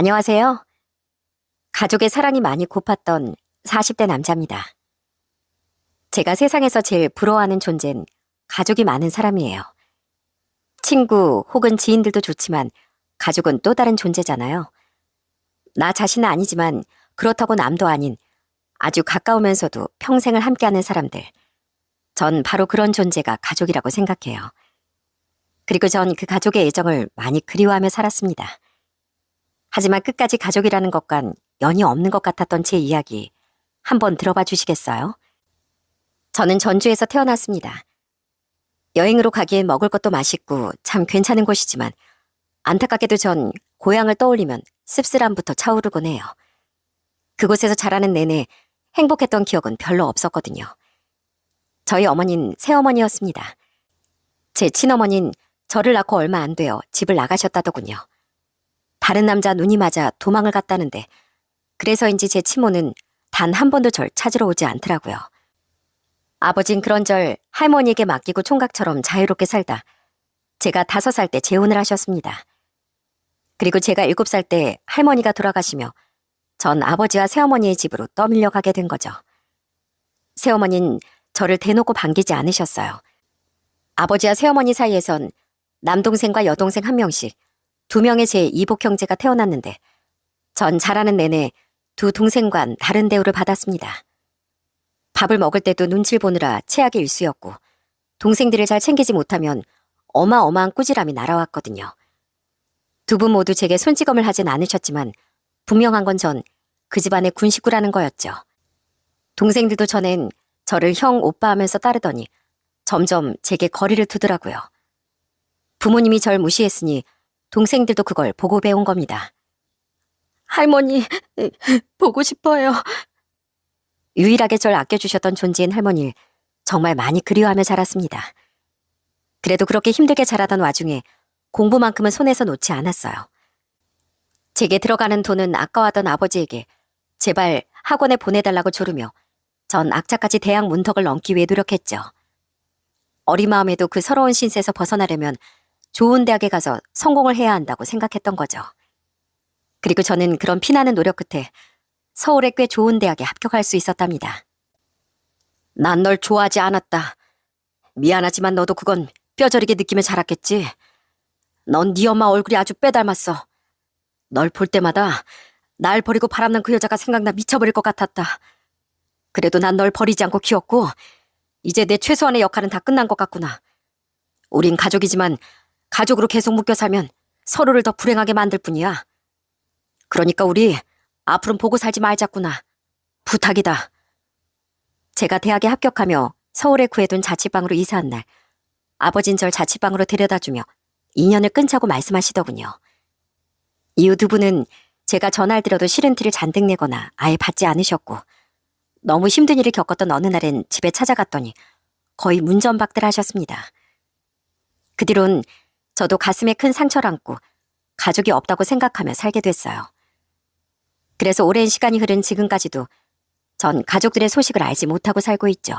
안녕하세요. 가족의 사랑이 많이 고팠던 40대 남자입니다. 제가 세상에서 제일 부러워하는 존재는 가족이 많은 사람이에요. 친구 혹은 지인들도 좋지만 가족은 또 다른 존재잖아요. 나 자신은 아니지만 그렇다고 남도 아닌 아주 가까우면서도 평생을 함께하는 사람들. 전 바로 그런 존재가 가족이라고 생각해요. 그리고 전 그 가족의 애정을 많이 그리워하며 살았습니다. 하지만 끝까지 가족이라는 것과는 연이 없는 것 같았던 제 이야기 한번 들어봐 주시겠어요? 저는 전주에서 태어났습니다. 여행으로 가기엔 먹을 것도 맛있고 참 괜찮은 곳이지만 안타깝게도 전 고향을 떠올리면 씁쓸함부터 차오르곤 해요. 그곳에서 자라는 내내 행복했던 기억은 별로 없었거든요. 저희 어머니는 새어머니였습니다. 제 친어머니는 저를 낳고 얼마 안 되어 집을 나가셨다더군요. 다른 남자 눈이 맞아 도망을 갔다는데 그래서인지 제 친모는 단 한 번도 절 찾으러 오지 않더라고요. 아버진 그런절 할머니에게 맡기고 총각처럼 자유롭게 살다 제가 5살 때 재혼을 하셨습니다. 그리고 제가 7살 때 할머니가 돌아가시며 전 아버지와 새어머니의 집으로 떠밀려 가게 된 거죠. 새어머니는 저를 대놓고 반기지 않으셨어요. 아버지와 새어머니 사이에선 남동생과 여동생 1명씩 2명의 제 이복 형제가 태어났는데 전 자라는 내내 2 동생과는 다른 대우를 받았습니다. 밥을 먹을 때도 눈치를 보느라 최악의 일수였고 동생들을 잘 챙기지 못하면 어마어마한 꾸지람이 날아왔거든요. 2분 모두 제게 손찌검을 하진 않으셨지만 분명한 건 전 그 집안의 군식구라는 거였죠. 동생들도 전엔 저를 형, 오빠 하면서 따르더니 점점 제게 거리를 두더라고요. 부모님이 절 무시했으니 동생들도 그걸 보고 배운 겁니다. 할머니, 보고 싶어요. 유일하게 절 아껴주셨던 존재인 할머니를 정말 많이 그리워하며 자랐습니다. 그래도 그렇게 힘들게 자라던 와중에 공부만큼은 손에서 놓지 않았어요. 제게 들어가는 돈은 아까워하던 아버지에게 제발 학원에 보내달라고 조르며 전 악착같이 대학 문턱을 넘기 위해 노력했죠. 어린 마음에도 그 서러운 신세에서 벗어나려면 좋은 대학에 가서 성공을 해야 한다고 생각했던 거죠. 그리고 저는 그런 피나는 노력 끝에 서울의 꽤 좋은 대학에 합격할 수 있었답니다. 난 널 좋아하지 않았다. 미안하지만 너도 그건 뼈저리게 느끼며 자랐겠지. 넌 네 엄마 얼굴이 아주 빼닮았어. 널 볼 때마다 날 버리고 바람난 그 여자가 생각나 미쳐버릴 것 같았다. 그래도 난 널 버리지 않고 키웠고 이제 내 최소한의 역할은 다 끝난 것 같구나. 우린 가족이지만 가족으로 계속 묶여 살면 서로를 더 불행하게 만들 뿐이야. 그러니까 우리 앞으로는 보고 살지 말자꾸나. 부탁이다. 제가 대학에 합격하며 서울에 구해둔 자취방으로 이사한 날 아버진 절 자취방으로 데려다주며 인연을 끊자고 말씀하시더군요. 이후 2분은 제가 전화를 드려도 싫은 티를 잔뜩 내거나 아예 받지 않으셨고 너무 힘든 일을 겪었던 어느 날엔 집에 찾아갔더니 거의 문전박대를 하셨습니다. 그 뒤론 저도 가슴에 큰 상처를 안고 가족이 없다고 생각하며 살게 됐어요. 그래서 오랜 시간이 흐른 지금까지도 전 가족들의 소식을 알지 못하고 살고 있죠.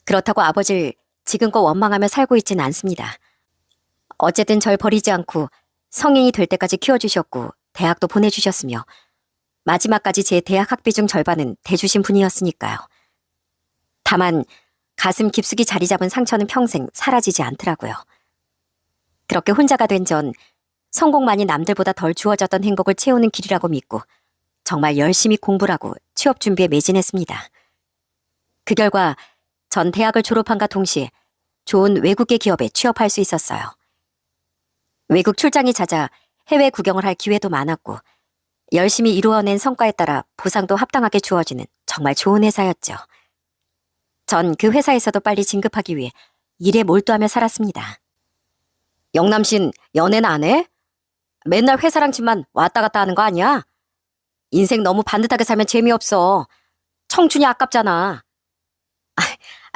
그렇다고 아버지를 지금껏 원망하며 살고 있지는 않습니다. 어쨌든 절 버리지 않고 성인이 될 때까지 키워주셨고 대학도 보내주셨으며 마지막까지 제 대학 학비 중 절반은 대주신 분이었으니까요. 다만 가슴 깊숙이 자리 잡은 상처는 평생 사라지지 않더라고요. 그렇게 혼자가 된 전 성공만이 남들보다 덜 주어졌던 행복을 채우는 길이라고 믿고 정말 열심히 공부를 하고 취업 준비에 매진했습니다. 그 결과 전 대학을 졸업함과 동시에 좋은 외국계 기업에 취업할 수 있었어요. 외국 출장이 잦아 해외 구경을 할 기회도 많았고 열심히 이루어낸 성과에 따라 보상도 합당하게 주어지는 정말 좋은 회사였죠. 전 그 회사에서도 빨리 진급하기 위해 일에 몰두하며 살았습니다. 영남신 연애는 안 해? 맨날 회사랑 집만 왔다 갔다 하는 거 아니야? 인생 너무 반듯하게 살면 재미없어. 청춘이 아깝잖아.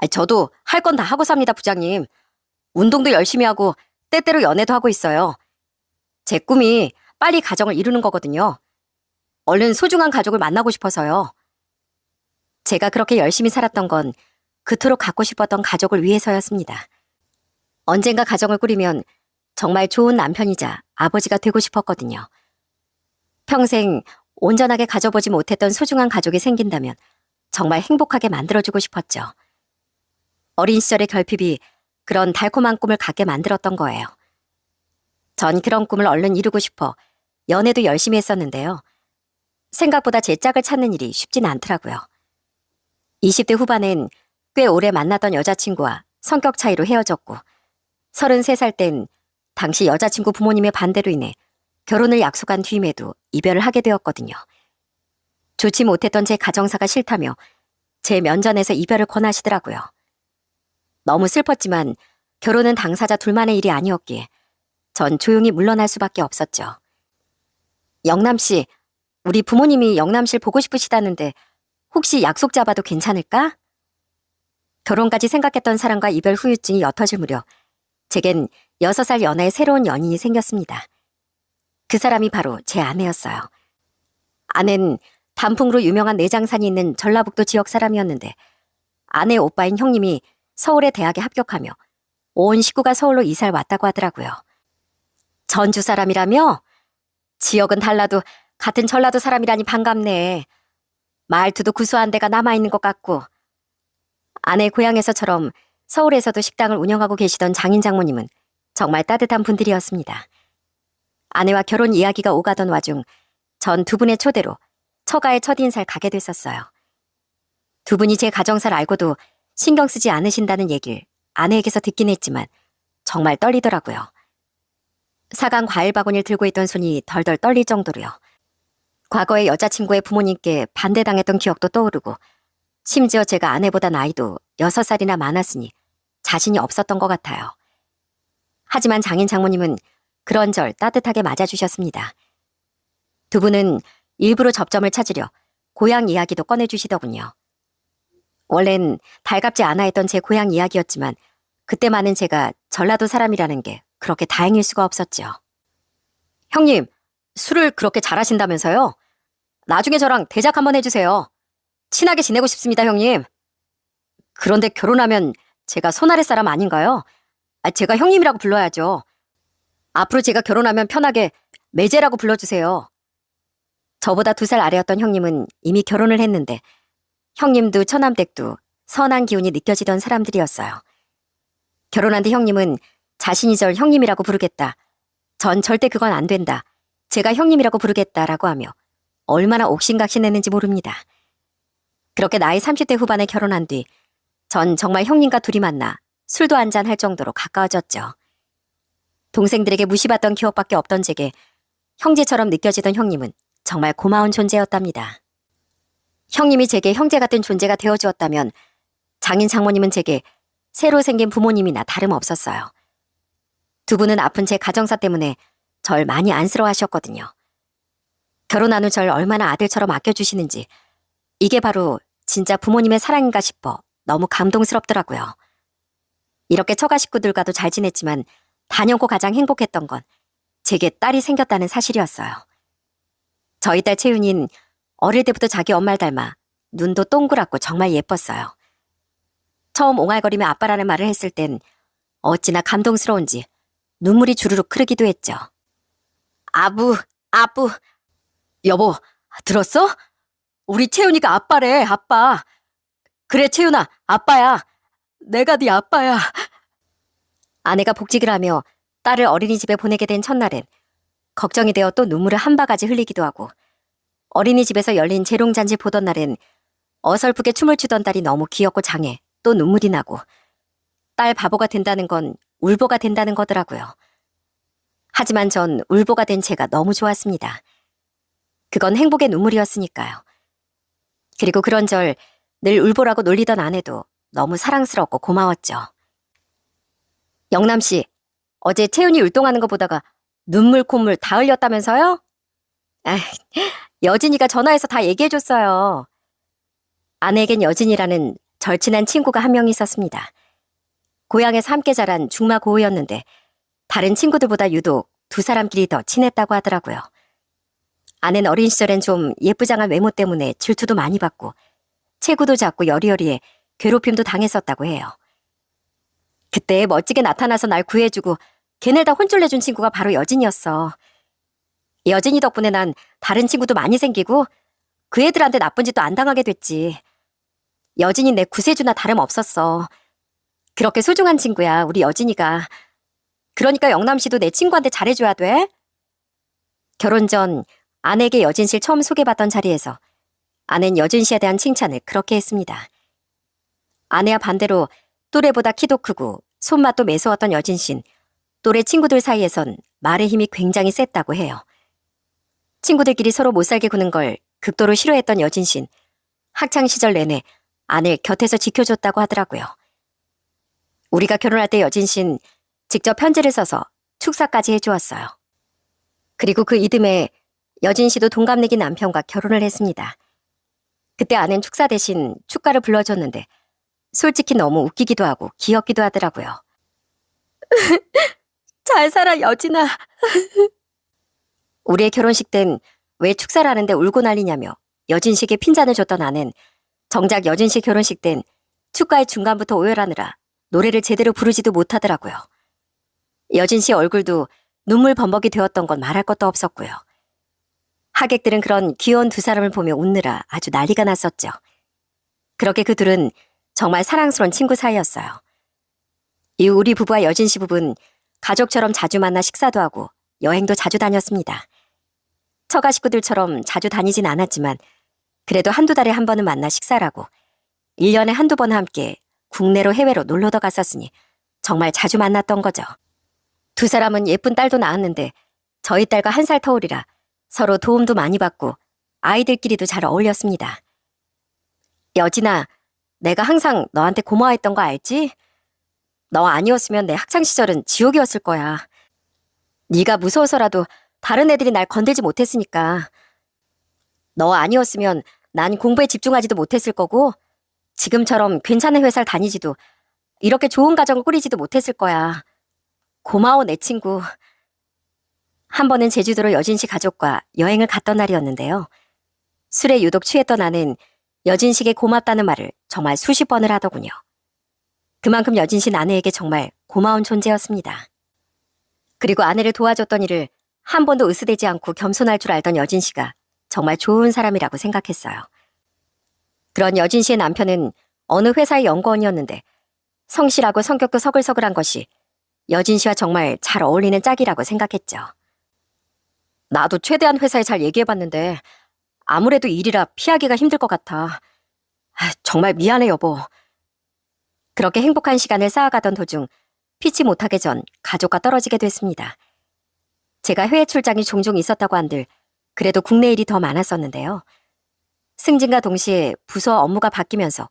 저도 할 건 다 하고 삽니다, 부장님. 운동도 열심히 하고 때때로 연애도 하고 있어요. 제 꿈이 빨리 가정을 이루는 거거든요. 얼른 소중한 가족을 만나고 싶어서요. 제가 그렇게 열심히 살았던 건 그토록 갖고 싶었던 가족을 위해서였습니다. 언젠가 가정을 꾸리면 정말 좋은 남편이자 아버지가 되고 싶었거든요. 평생 온전하게 가져보지 못했던 소중한 가족이 생긴다면 정말 행복하게 만들어주고 싶었죠. 어린 시절의 결핍이 그런 달콤한 꿈을 갖게 만들었던 거예요. 전 그런 꿈을 얼른 이루고 싶어 연애도 열심히 했었는데요. 생각보다 제 짝을 찾는 일이 쉽진 않더라고요. 20대 후반엔 꽤 오래 만나던 여자친구와 성격 차이로 헤어졌고 33살 땐 당시 여자친구 부모님의 반대로 인해 결혼을 약속한 뒤임에도 이별을 하게 되었거든요. 좋지 못했던 제 가정사가 싫다며 제 면전에서 이별을 권하시더라고요. 너무 슬펐지만 결혼은 당사자 둘만의 일이 아니었기에 전 조용히 물러날 수밖에 없었죠. 영남씨, 우리 부모님이 영남실 보고 싶으시다는데 혹시 약속 잡아도 괜찮을까? 결혼까지 생각했던 사람과 이별 후유증이 옅어질 무렵 제겐 6살 연하의 새로운 연인이 생겼습니다. 그 사람이 바로 제 아내였어요. 아내는 단풍으로 유명한 내장산이 있는 전라북도 지역 사람이었는데 아내 오빠인 형님이 서울의 대학에 합격하며 온 식구가 서울로 이사를 왔다고 하더라고요. 전주 사람이라며? 지역은 달라도 같은 전라도 사람이라니 반갑네. 말투도 구수한 데가 남아있는 것 같고. 아내 고향에서처럼 서울에서도 식당을 운영하고 계시던 장인 장모님은 정말 따뜻한 분들이었습니다. 아내와 결혼 이야기가 오가던 와중 전 두 분의 초대로 처가의 첫인사를 가게 됐었어요. 두 분이 제 가정사를 알고도 신경 쓰지 않으신다는 얘기를 아내에게서 듣긴 했지만 정말 떨리더라고요. 사간 과일 바구니를 들고 있던 손이 덜덜 떨릴 정도로요. 과거에 여자친구의 부모님께 반대당했던 기억도 떠오르고 심지어 제가 아내보다 나이도 6살이나 많았으니 자신이 없었던 것 같아요. 하지만 장인 장모님은 그런절 따뜻하게 맞아주셨습니다. 두 분은 일부러 접점을 찾으려 고향 이야기도 꺼내주시더군요. 원래는 달갑지 않아 했던 제 고향 이야기였지만 그때만은 제가 전라도 사람이라는 게 그렇게 다행일 수가 없었죠. 형님, 술을 그렇게 잘하신다면서요? 나중에 저랑 대작 한번 해주세요. 친하게 지내고 싶습니다, 형님. 그런데 결혼하면 제가 손아래 사람 아닌가요? 제가 형님이라고 불러야죠. 앞으로 제가 결혼하면 편하게 매제라고 불러주세요. 저보다 2살 아래였던 형님은 이미 결혼을 했는데 형님도 처남댁도 선한 기운이 느껴지던 사람들이었어요. 결혼한 뒤 형님은 자신이 절 형님이라고 부르겠다. 전 절대 그건 안 된다. 제가 형님이라고 부르겠다라고 하며 얼마나 옥신각신했는지 모릅니다. 그렇게 나이 30대 후반에 결혼한 뒤 전 정말 형님과 둘이 만나 술도 한잔 할 정도로 가까워졌죠. 동생들에게 무시받던 기억밖에 없던 제게 형제처럼 느껴지던 형님은 정말 고마운 존재였답니다. 형님이 제게 형제 같은 존재가 되어주었다면 장인 장모님은 제게 새로 생긴 부모님이나 다름없었어요. 두 분은 아픈 제 가정사 때문에 절 많이 안쓰러워하셨거든요. 결혼한 후 절 얼마나 아들처럼 아껴주시는지 이게 바로 진짜 부모님의 사랑인가 싶어 너무 감동스럽더라고요. 이렇게 처가 식구들과도 잘 지냈지만 단연코 가장 행복했던 건 제게 딸이 생겼다는 사실이었어요. 저희 딸 채윤이는 어릴 때부터 자기 엄마를 닮아 눈도 동그랗고 정말 예뻤어요. 처음 옹알거리며 아빠라는 말을 했을 땐 어찌나 감동스러운지 눈물이 주르륵 흐르기도 했죠. 아부, 여보, 들었어? 우리 채윤이가 아빠래, 아빠. 그래, 채윤아, 아빠야. 내가 네 아빠야. 아내가 복직을 하며 딸을 어린이집에 보내게 된 첫날엔 걱정이 되어 또 눈물을 한 바가지 흘리기도 하고 어린이집에서 열린 재롱잔치 보던 날엔 어설프게 춤을 추던 딸이 너무 귀엽고 장해 또 눈물이 나고 딸 바보가 된다는 건 울보가 된다는 거더라고요. 하지만 전 울보가 된 제가 너무 좋았습니다. 그건 행복의 눈물이었으니까요. 그리고 그런절 늘 울보라고 놀리던 아내도 너무 사랑스럽고 고마웠죠. 영남씨, 어제 채윤이 율동하는 거 보다가 눈물 콧물 다 흘렸다면서요? 여진이가 전화해서 다 얘기해줬어요. 아내에겐 여진이라는 절친한 친구가 한 명 있었습니다. 고향에서 함께 자란 중마 고우였는데 다른 친구들보다 유독 두 사람끼리 더 친했다고 하더라고요. 아내는 어린 시절엔 좀 예쁘장한 외모 때문에 질투도 많이 받고 체구도 작고 여리여리해 괴롭힘도 당했었다고 해요. 그때 멋지게 나타나서 날 구해주고 걔네를 다 혼쭐 내준 친구가 바로 여진이었어. 여진이 덕분에 난 다른 친구도 많이 생기고 그 애들한테 나쁜 짓도 안 당하게 됐지. 여진이 내 구세주나 다름없었어. 그렇게 소중한 친구야, 우리 여진이가. 그러니까 영남씨도 내 친구한테 잘해줘야 돼. 결혼 전 아내에게 여진씨를 처음 소개받던 자리에서 아내는 여진씨에 대한 칭찬을 그렇게 했습니다. 아내와 반대로 또래보다 키도 크고 손맛도 매서웠던 여진씨는 또래 친구들 사이에선 말의 힘이 굉장히 셌다고 해요. 친구들끼리 서로 못살게 구는 걸 극도로 싫어했던 여진씨는 학창시절 내내 아내를 곁에서 지켜줬다고 하더라고요. 우리가 결혼할 때 여진씨는 직접 편지를 써서 축사까지 해주었어요. 그리고 그 이듬해 여진씨도 동갑내기 남편과 결혼을 했습니다. 그때 아내는 축사 대신 축가를 불러줬는데 솔직히 너무 웃기기도 하고 귀엽기도 하더라고요. 잘 살아, 여진아. 우리의 결혼식 땐 왜 축사를 하는데 울고 난리냐며 여진씨에게 핀잔을 줬던 아내는 정작 여진씨 결혼식 땐 축가의 중간부터 오열하느라 노래를 제대로 부르지도 못하더라고요. 여진씨 얼굴도 눈물 범벅이 되었던 건 말할 것도 없었고요. 하객들은 그런 귀여운 두 사람을 보며 웃느라 아주 난리가 났었죠. 그렇게 그 둘은 정말 사랑스러운 친구 사이였어요. 이후 우리 부부와 여진씨 부부는 가족처럼 자주 만나 식사도 하고 여행도 자주 다녔습니다. 처가 식구들처럼 자주 다니진 않았지만 그래도 한두 달에 한 번은 만나 식사를 하고 1년에 한두 번 함께 국내로 해외로 놀러도 갔었으니 정말 자주 만났던 거죠. 두 사람은 예쁜 딸도 낳았는데 저희 딸과 1살 터울이라 서로 도움도 많이 받고 아이들끼리도 잘 어울렸습니다. 여진아, 내가 항상 너한테 고마워했던 거 알지? 너 아니었으면 내 학창시절은 지옥이었을 거야. 네가 무서워서라도 다른 애들이 날 건들지 못했으니까. 너 아니었으면 난 공부에 집중하지도 못했을 거고 지금처럼 괜찮은 회사를 다니지도 이렇게 좋은 가정을 꾸리지도 못했을 거야. 고마워, 내 친구. 한 번은 제주도로 여진씨 가족과 여행을 갔던 날이었는데요. 술에 유독 취했던 아내는 여진씨에게 고맙다는 말을 정말 수십 번을 하더군요. 그만큼 여진씨는 아내에게 정말 고마운 존재였습니다. 그리고 아내를 도와줬던 일을 한 번도 으스대지 않고 겸손할 줄 알던 여진씨가 정말 좋은 사람이라고 생각했어요. 그런 여진씨의 남편은 어느 회사의 연구원이었는데 성실하고 성격도 서글서글한 것이 여진씨와 정말 잘 어울리는 짝이라고 생각했죠. 나도 최대한 회사에 잘 얘기해봤는데 아무래도 일이라 피하기가 힘들 것 같아. 정말 미안해, 여보. 그렇게 행복한 시간을 쌓아가던 도중 피치 못하게 전 가족과 떨어지게 됐습니다. 제가 해외 출장이 종종 있었다고 한들 그래도 국내 일이 더 많았었는데요. 승진과 동시에 부서 업무가 바뀌면서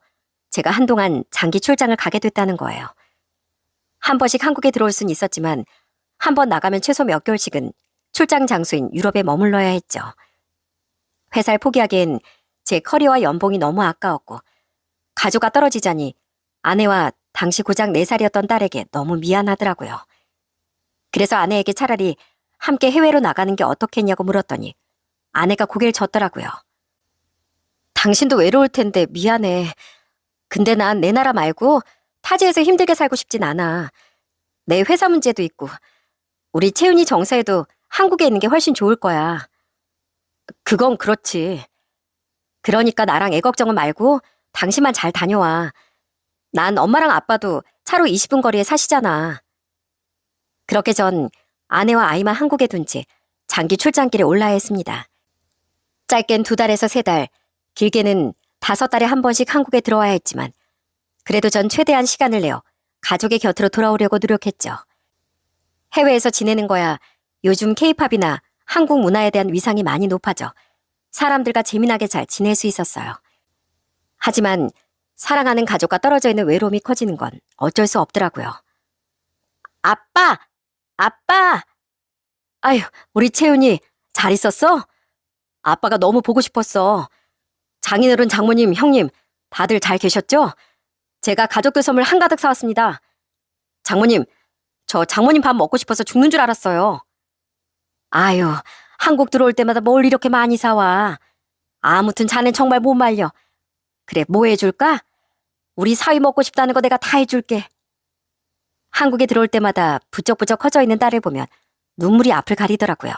제가 한동안 장기 출장을 가게 됐다는 거예요. 한 번씩 한국에 들어올 수는 있었지만 한 번 나가면 최소 몇 개월씩은 출장 장소인 유럽에 머물러야 했죠. 회사를 포기하기엔 제 커리어와 연봉이 너무 아까웠고 가족과 떨어지자니 아내와 당시 고작 4살이었던 딸에게 너무 미안하더라고요. 그래서 아내에게 차라리 함께 해외로 나가는 게 어떻겠냐고 물었더니 아내가 고개를 젓더라고요. 당신도 외로울 텐데 미안해. 근데 난 내 나라 말고 타지에서 힘들게 살고 싶진 않아. 내 회사 문제도 있고 우리 채윤이 정서에도 한국에 있는 게 훨씬 좋을 거야. 그건 그렇지. 그러니까 나랑 애 걱정은 말고 당신만 잘 다녀와. 난 엄마랑 아빠도 차로 20분 거리에 사시잖아. 그렇게 전 아내와 아이만 한국에 둔 채 장기 출장길에 올라야 했습니다. 짧게는 2달에서 3달, 길게는 5달에 한 번씩 한국에 들어와야 했지만 그래도 전 최대한 시간을 내어 가족의 곁으로 돌아오려고 노력했죠. 해외에서 지내는 거야 요즘 케이팝이나 한국 문화에 대한 위상이 많이 높아져 사람들과 재미나게 잘 지낼 수 있었어요. 하지만 사랑하는 가족과 떨어져 있는 외로움이 커지는 건 어쩔 수 없더라고요. 아빠! 아빠! 아휴, 우리 채윤이 잘 있었어? 아빠가 너무 보고 싶었어. 장인어른, 장모님, 형님 다들 잘 계셨죠? 제가 가족들 선물 한가득 사왔습니다. 장모님, 저 장모님 밥 먹고 싶어서 죽는 줄 알았어요. 아유, 한국 들어올 때마다 뭘 이렇게 많이 사와. 아무튼 자넨 정말 못 말려. 그래, 뭐 해줄까? 우리 사위 먹고 싶다는 거 내가 다 해줄게. 한국에 들어올 때마다 부쩍부쩍 커져 있는 딸을 보면 눈물이 앞을 가리더라고요.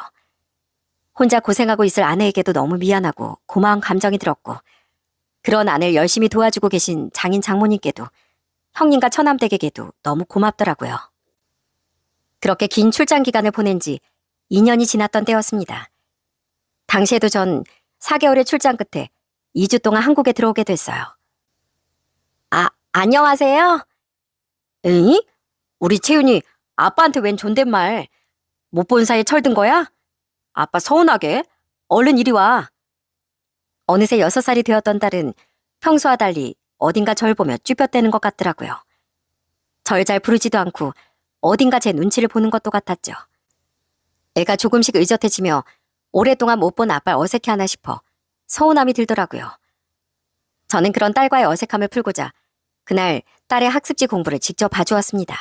혼자 고생하고 있을 아내에게도 너무 미안하고 고마운 감정이 들었고, 그런 아내를 열심히 도와주고 계신 장인 장모님께도, 형님과 처남댁에게도 너무 고맙더라고요. 그렇게 긴 출장 기간을 보낸 지 2년이 지났던 때였습니다. 당시에도 전 4개월의 출장 끝에 2주 동안 한국에 들어오게 됐어요. 안녕하세요? 에이? 우리 채윤이 아빠한테 웬 존댓말? 못 본 사이에 철든 거야? 아빠 서운하게? 얼른 이리 와. 어느새 6살이 되었던 딸은 평소와 달리 어딘가 절 보며 쭈뼛대는 것 같더라고요. 절 잘 부르지도 않고 어딘가 제 눈치를 보는 것도 같았죠. 애가 조금씩 의젓해지며 오랫동안 못 본 아빠를 어색해하나 싶어 서운함이 들더라고요. 저는 그런 딸과의 어색함을 풀고자 그날 딸의 학습지 공부를 직접 봐주었습니다.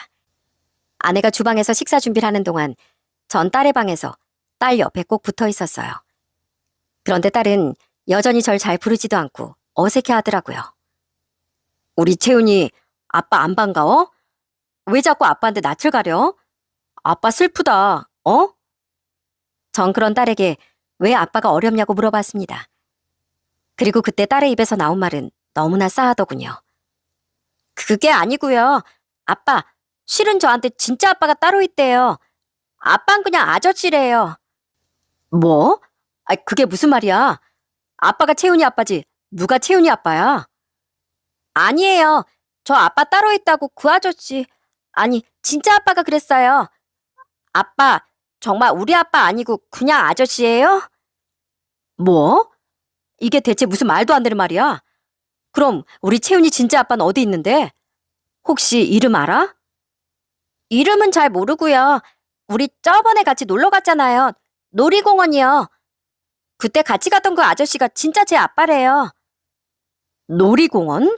아내가 주방에서 식사 준비를 하는 동안 전 딸의 방에서 딸 옆에 꼭 붙어 있었어요. 그런데 딸은 여전히 절 잘 부르지도 않고 어색해하더라고요. 우리 채훈이 아빠 안 반가워? 왜 자꾸 아빠한테 낯을 가려? 아빠 슬프다, 어? 전 그런 딸에게 왜 아빠가 어렵냐고 물어봤습니다. 그리고 그때 딸의 입에서 나온 말은 너무나 싸하더군요. 그게 아니고요. 아빠, 실은 저한테 진짜 아빠가 따로 있대요. 아빠는 그냥 아저씨래요. 뭐? 그게 무슨 말이야? 아빠가 채훈이 아빠지 누가 채훈이 아빠야? 아니에요. 저 아빠 따로 있다고 그 아저씨. 아니, 진짜 아빠가 그랬어요. 아빠, 정말 우리 아빠 아니고 그냥 아저씨예요? 뭐? 이게 대체 무슨 말도 안 되는 말이야? 그럼 우리 채훈이 진짜 아빠는 어디 있는데? 혹시 이름 알아? 이름은 잘 모르고요. 우리 저번에 같이 놀러 갔잖아요. 놀이공원이요. 그때 같이 갔던 그 아저씨가 진짜 제 아빠래요. 놀이공원?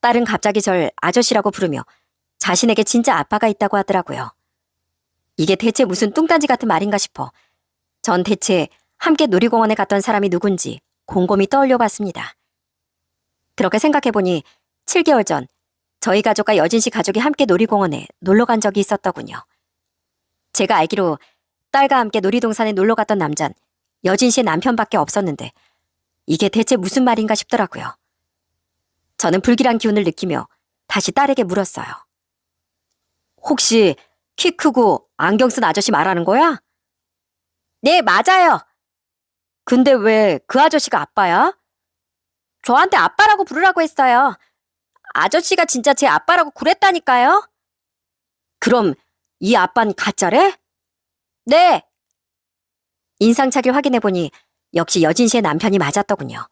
딸은 갑자기 절 아저씨라고 부르며 자신에게 진짜 아빠가 있다고 하더라고요. 이게 대체 무슨 뚱딴지 같은 말인가 싶어 전 대체 함께 놀이공원에 갔던 사람이 누군지 곰곰이 떠올려 봤습니다. 그렇게 생각해보니 7개월 전 저희 가족과 여진 씨 가족이 함께 놀이공원에 놀러 간 적이 있었더군요. 제가 알기로 딸과 함께 놀이동산에 놀러 갔던 남잔 여진 씨의 남편밖에 없었는데 이게 대체 무슨 말인가 싶더라고요. 저는 불길한 기운을 느끼며 다시 딸에게 물었어요. 혹시 키 크고 안경 쓴 아저씨 말하는 거야? 네, 맞아요. 근데 왜 그 아저씨가 아빠야? 저한테 아빠라고 부르라고 했어요. 아저씨가 진짜 제 아빠라고 그랬다니까요. 그럼 이 아빠는 가짜래? 네. 인상착의를 확인해보니 역시 여진 씨의 남편이 맞았더군요.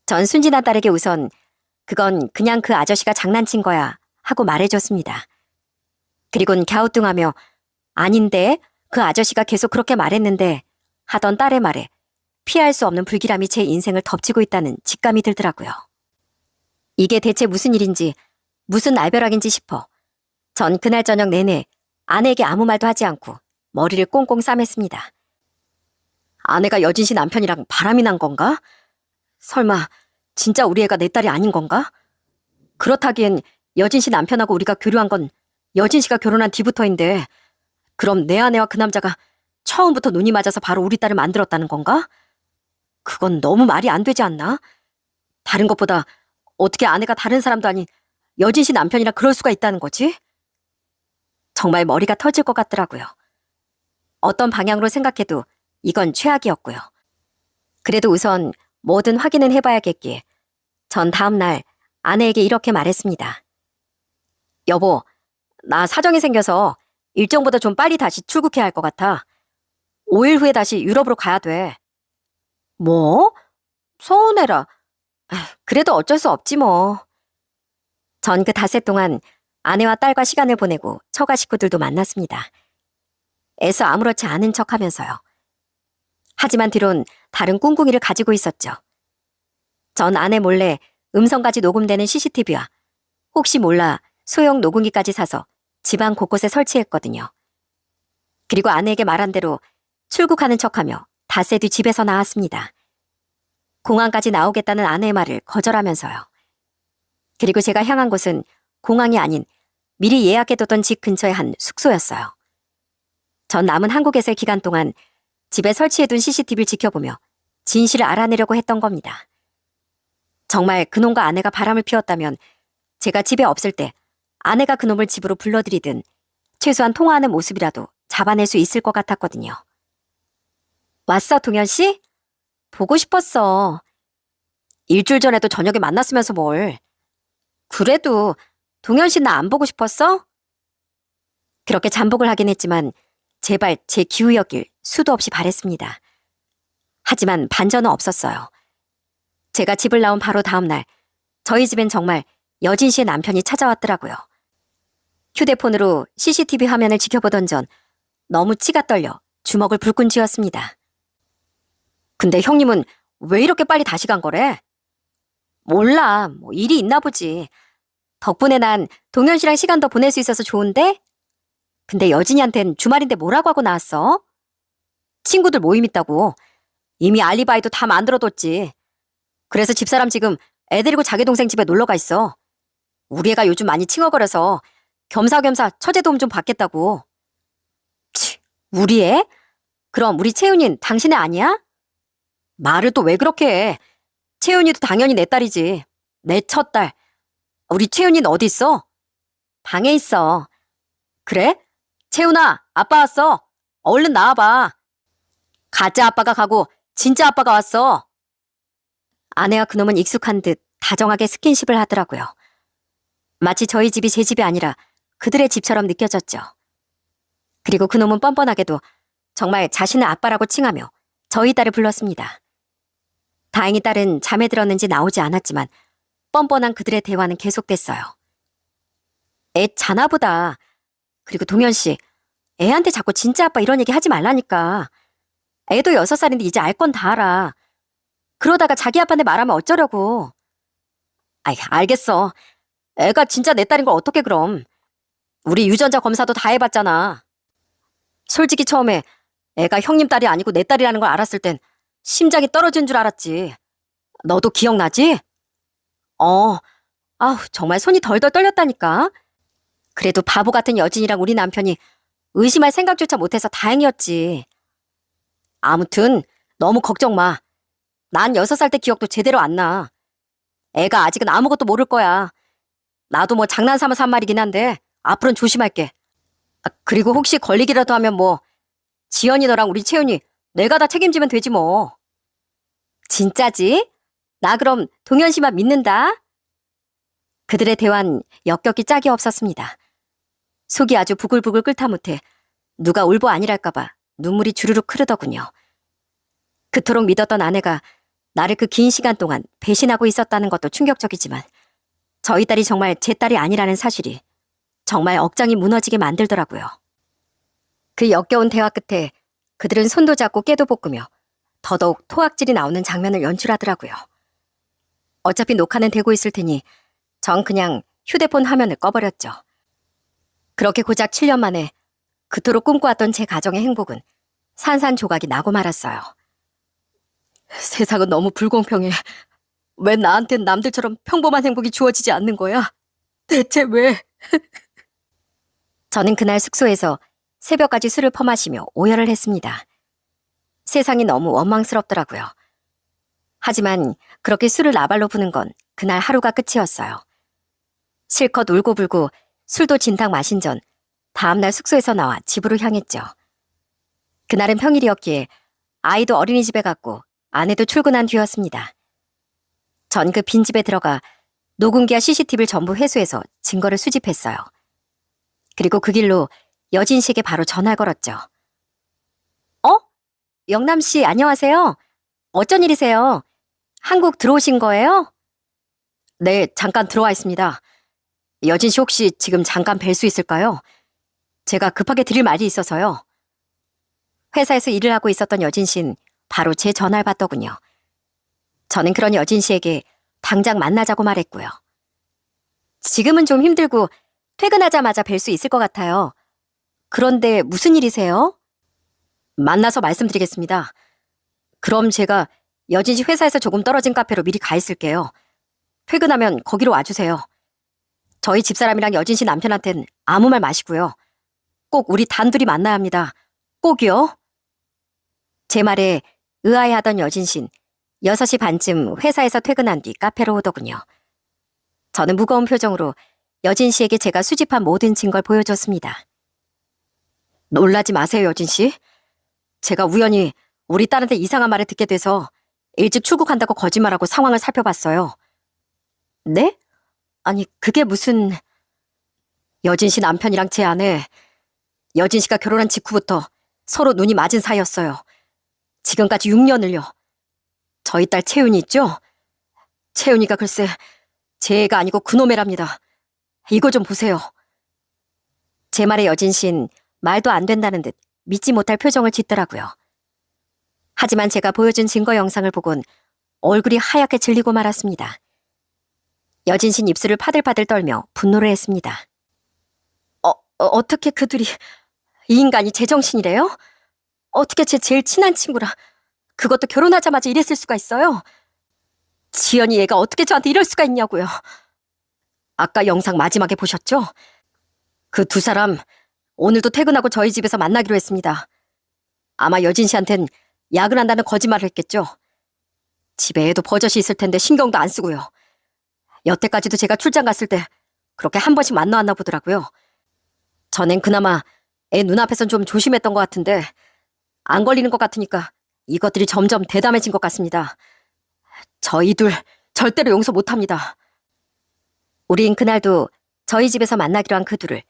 전 순진한 딸에게 우선 그건 그냥 그 아저씨가 장난친 거야 하고 말해줬습니다. 그리곤 갸우뚱하며 아닌데 그 아저씨가 계속 그렇게 말했는데 하던 딸의 말에 피할 수 없는 불길함이 제 인생을 덮치고 있다는 직감이 들더라고요. 이게 대체 무슨 일인지 무슨 날벼락인지 싶어 전 그날 저녁 내내 아내에게 아무 말도 하지 않고 머리를 꽁꽁 싸맸습니다. 아내가 여진 씨 남편이랑 바람이 난 건가? 설마 진짜 우리 애가 내 딸이 아닌 건가? 그렇다기엔 여진 씨 남편하고 우리가 교류한 건 여진 씨가 결혼한 뒤부터인데 그럼 내 아내와 그 남자가 처음부터 눈이 맞아서 바로 우리 딸을 만들었다는 건가? 그건 너무 말이 안 되지 않나? 다른 것보다 어떻게 아내가 다른 사람도 아닌 여진 씨 남편이랑 그럴 수가 있다는 거지? 정말 머리가 터질 것 같더라고요. 어떤 방향으로 생각해도 이건 최악이었고요. 그래도 우선 뭐든 확인은 해봐야겠기에 전 다음날 아내에게 이렇게 말했습니다. 여보, 나 사정이 생겨서 일정보다 좀 빨리 다시 출국해야 할 것 같아. 5일 후에 다시 유럽으로 가야 돼. 뭐? 서운해라. 그래도 어쩔 수 없지 뭐. 전 그 닷새 동안 아내와 딸과 시간을 보내고 처가 식구들도 만났습니다. 애써 아무렇지 않은 척하면서요. 하지만 뒤론 다른 꿍꿍이를 가지고 있었죠. 전 아내 몰래 음성까지 녹음되는 CCTV와 혹시 몰라 소형 녹음기까지 사서 집안 곳곳에 설치했거든요. 그리고 아내에게 말한 대로 출국하는 척하며 닷새 뒤 집에서 나왔습니다. 공항까지 나오겠다는 아내의 말을 거절하면서요. 그리고 제가 향한 곳은 공항이 아닌 미리 예약해뒀던 집 근처의 한 숙소였어요. 전 남은 한국에서의 기간 동안 집에 설치해둔 CCTV를 지켜보며 진실을 알아내려고 했던 겁니다. 정말 그놈과 아내가 바람을 피웠다면 제가 집에 없을 때 아내가 그놈을 집으로 불러들이든 최소한 통화하는 모습이라도 잡아낼 수 있을 것 같았거든요. 왔어, 동현 씨? 보고 싶었어. 일주일 전에도 저녁에 만났으면서 뭘. 그래도 동현 씨 나 안 보고 싶었어? 그렇게 잠복을 하긴 했지만 제발 제 기우였길 수도 없이 바랬습니다. 하지만 반전은 없었어요. 제가 집을 나온 바로 다음 날 저희 집엔 정말 여진 씨의 남편이 찾아왔더라고요. 휴대폰으로 CCTV 화면을 지켜보던 전 너무 치가 떨려 주먹을 불끈 쥐었습니다. 근데 형님은 왜 이렇게 빨리 다시 간 거래? 몰라, 뭐 일이 있나 보지. 덕분에 난 동현 씨랑 시간 더 보낼 수 있어서 좋은데? 근데 여진이한텐 주말인데 뭐라고 하고 나왔어? 친구들 모임 있다고. 이미 알리바이도 다 만들어뒀지. 그래서 집사람 지금 애 데리고 자기 동생 집에 놀러 가 있어. 우리 애가 요즘 많이 칭얼거려서 겸사겸사 처제 도움 좀 받겠다고. 치, 우리 애? 그럼 우리 채윤이는 당신 애 아니야? 말을 또 왜 그렇게 해? 채윤이도 당연히 내 딸이지. 내 첫 딸. 우리 채윤이는 어디 있어? 방에 있어. 그래? 채윤아, 아빠 왔어. 얼른 나와봐. 가짜 아빠가 가고 진짜 아빠가 왔어. 아내와 그놈은 익숙한 듯 다정하게 스킨십을 하더라고요. 마치 저희 집이 제 집이 아니라 그들의 집처럼 느껴졌죠. 그리고 그놈은 뻔뻔하게도 정말 자신의 아빠라고 칭하며 저희 딸을 불렀습니다. 다행히 딸은 잠에 들었는지 나오지 않았지만 뻔뻔한 그들의 대화는 계속됐어요. 애 자나 보다. 그리고 동현 씨, 애한테 자꾸 진짜 아빠 이런 얘기 하지 말라니까. 애도 6살인데 이제 알 건 다 알아. 그러다가 자기 아빠한테 말하면 어쩌려고. 아이, 알겠어. 애가 진짜 내 딸인 걸 어떻게 그럼. 우리 유전자 검사도 다 해봤잖아. 솔직히 처음에 애가 형님 딸이 아니고 내 딸이라는 걸 알았을 땐 심장이 떨어진 줄 알았지. 너도 기억나지? 아우, 정말 손이 덜덜 떨렸다니까. 그래도 바보 같은 여진이랑 우리 남편이 의심할 생각조차 못해서 다행이었지. 아무튼 너무 걱정 마. 난 6살 때 기억도 제대로 안 나. 애가 아직은 아무것도 모를 거야. 나도 뭐 장난삼아서 한 말이긴 한데 앞으로는 조심할게. 그리고 혹시 걸리기라도 하면 뭐 지연이 너랑 우리 채윤이 내가 다 책임지면 되지 뭐. 진짜지? 나 그럼 동현 씨만 믿는다. 그들의 대화는 역겹기 짝이 없었습니다. 속이 아주 부글부글 끓다 못해 누가 울보 아니랄까봐 눈물이 주르륵 흐르더군요. 그토록 믿었던 아내가 나를 그 긴 시간 동안 배신하고 있었다는 것도 충격적이지만 저희 딸이 정말 제 딸이 아니라는 사실이 정말 억장이 무너지게 만들더라고요. 그 역겨운 대화 끝에 그들은 손도 잡고 깨도 볶으며 더더욱 토악질이 나오는 장면을 연출하더라고요. 어차피 녹화는 되고 있을 테니 전 그냥 휴대폰 화면을 꺼버렸죠. 그렇게 고작 7년 만에 그토록 꿈꿔왔던 제 가정의 행복은 산산조각이 나고 말았어요. 세상은 너무 불공평해. 왜 나한텐 남들처럼 평범한 행복이 주어지지 않는 거야? 대체 왜? 저는 그날 숙소에서 새벽까지 술을 퍼마시며 오열을 했습니다. 세상이 너무 원망스럽더라고요. 하지만 그렇게 술을 나발로 부는 건 그날 하루가 끝이었어요. 실컷 울고불고 술도 진탕 마신 전 다음날 숙소에서 나와 집으로 향했죠. 그날은 평일이었기에 아이도 어린이집에 갔고 아내도 출근한 뒤였습니다. 전 그 빈집에 들어가 녹음기와 CCTV를 전부 회수해서 증거를 수집했어요. 그리고 그 길로 여진 씨에게 바로 전화를 걸었죠. 영남 씨 안녕하세요. 어쩐 일이세요? 한국 들어오신 거예요? 네, 잠깐 들어와 있습니다. 여진 씨 혹시 지금 잠깐 뵐 수 있을까요? 제가 급하게 드릴 말이 있어서요. 회사에서 일을 하고 있었던 여진 씨는 바로 제 전화를 받더군요. 저는 그런 여진 씨에게 당장 만나자고 말했고요. 지금은 좀 힘들고 퇴근하자마자 뵐 수 있을 것 같아요. 그런데 무슨 일이세요? 만나서 말씀드리겠습니다. 그럼 제가 여진 씨 회사에서 조금 떨어진 카페로 미리 가 있을게요. 퇴근하면 거기로 와주세요. 저희 집사람이랑 여진 씨 남편한텐 아무 말 마시고요. 꼭 우리 단둘이 만나야 합니다. 꼭이요. 제 말에 의아해하던 여진신 6시 반쯤 회사에서 퇴근한 뒤 카페로 오더군요. 저는 무거운 표정으로 여진 씨에게 제가 수집한 모든 증거를 보여줬습니다. 놀라지 마세요, 여진 씨. 제가 우연히 우리 딸한테 이상한 말을 듣게 돼서 일찍 출국한다고 거짓말하고 상황을 살펴봤어요. 네? 아니, 그게 무슨... 여진 씨 남편이랑 제 아내, 여진 씨가 결혼한 직후부터 서로 눈이 맞은 사이였어요. 지금까지 6년을요. 저희 딸 채윤이 있죠? 채윤이가 글쎄 제 애가 아니고 그놈애랍니다. 이거 좀 보세요. 제 말에 여진 씨는 말도 안 된다는 듯 믿지 못할 표정을 짓더라고요. 하지만 제가 보여준 증거 영상을 보곤 얼굴이 하얗게 질리고 말았습니다. 여진 씨는 입술을 파들파들 떨며 분노를 했습니다. 어떻게 그들이... 이 인간이 제정신이래요? 어떻게 제 제일 친한 친구라 그것도 결혼하자마자 이랬을 수가 있어요? 지연이 얘가 어떻게 저한테 이럴 수가 있냐고요. 아까 영상 마지막에 보셨죠? 그 두 사람 오늘도 퇴근하고 저희 집에서 만나기로 했습니다. 아마 여진 씨한텐 야근한다는 거짓말을 했겠죠. 집에 애도 버젓이 있을 텐데 신경도 안 쓰고요. 여태까지도 제가 출장 갔을 때 그렇게 한 번씩 만나왔나 보더라고요. 전엔 그나마 애 눈앞에선 좀 조심했던 것 같은데 안 걸리는 것 같으니까 이것들이 점점 대담해진 것 같습니다. 저희 둘 절대로 용서 못합니다. 우린 그날도 저희 집에서 만나기로 한 그 둘을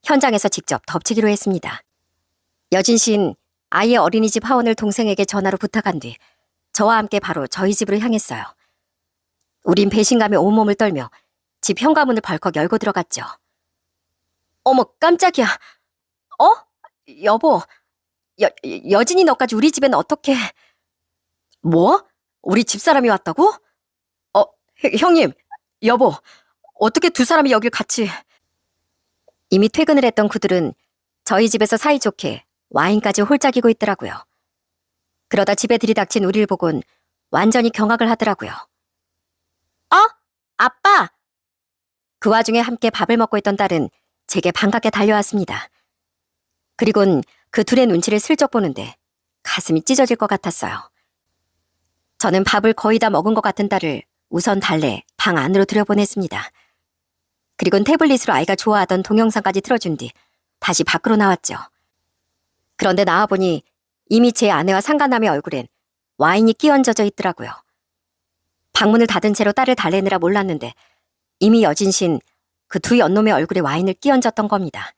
현장에서 직접 덮치기로 했습니다. 여진 씨는 아이의 어린이집 하원을 동생에게 전화로 부탁한 뒤 저와 함께 바로 저희 집으로 향했어요. 우린 배신감에 온몸을 떨며 집 현관문을 벌컥 열고 들어갔죠. 어머, 깜짝이야. 여보, 여진이 너까지 우리 집엔 어떻게... 뭐? 우리 집사람이 왔다고? 형님, 여보, 어떻게 두 사람이 여길 같이... 이미 퇴근을 했던 그들은 저희 집에서 사이좋게 와인까지 홀짝이고 있더라고요. 그러다 집에 들이닥친 우리를 보곤 완전히 경악을 하더라고요. 아빠! 그 와중에 함께 밥을 먹고 있던 딸은 제게 반갑게 달려왔습니다. 그리곤 그 둘의 눈치를 슬쩍 보는데 가슴이 찢어질 것 같았어요. 저는 밥을 거의 다 먹은 것 같은 딸을 우선 달래 방 안으로 들여보냈습니다. 그리곤 태블릿으로 아이가 좋아하던 동영상까지 틀어준 뒤 다시 밖으로 나왔죠. 그런데 나와보니 이미 제 아내와 상간남의 얼굴엔 와인이 끼얹어져 있더라고요. 방문을 닫은 채로 딸을 달래느라 몰랐는데 이미 여진신 그 두 연놈의 얼굴에 와인을 끼얹었던 겁니다.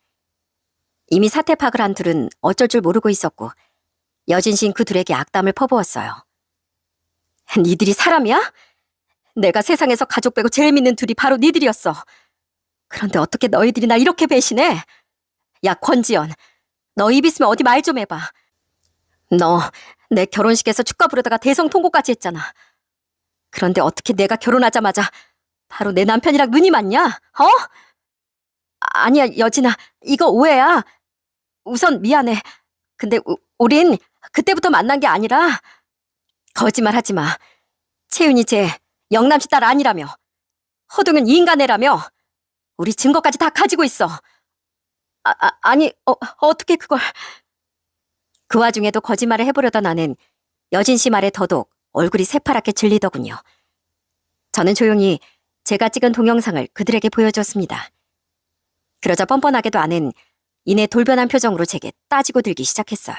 이미 사태 파악을 한 둘은 어쩔 줄 모르고 있었고 여진신 그 둘에게 악담을 퍼부었어요. 니들이 사람이야? 내가 세상에서 가족 빼고 제일 믿는 둘이 바로 니들이었어. 그런데 어떻게 너희들이 나 이렇게 배신해? 야, 권지연, 너 입 있으면 어디 말 좀 해봐. 너 내 결혼식에서 축가 부르다가 대성통곡까지 했잖아. 그런데 어떻게 내가 결혼하자마자 바로 내 남편이랑 눈이 맞냐? 아니야, 여진아, 이거 오해야. 우선 미안해. 근데 우린 그때부터 만난 게 아니라... 거짓말 하지 마. 채윤이 쟤 영남씨 딸 아니라며. 허동은 이 인간애라며. 우리 증거까지 다 가지고 있어. 아니, 어떻게 그걸... 그 와중에도 거짓말을 해보려던 나는 여진 씨 말에 더더욱 얼굴이 새파랗게 질리더군요. 저는 조용히 제가 찍은 동영상을 그들에게 보여줬습니다. 그러자 뻔뻔하게도 아는 이내 돌변한 표정으로 제게 따지고 들기 시작했어요.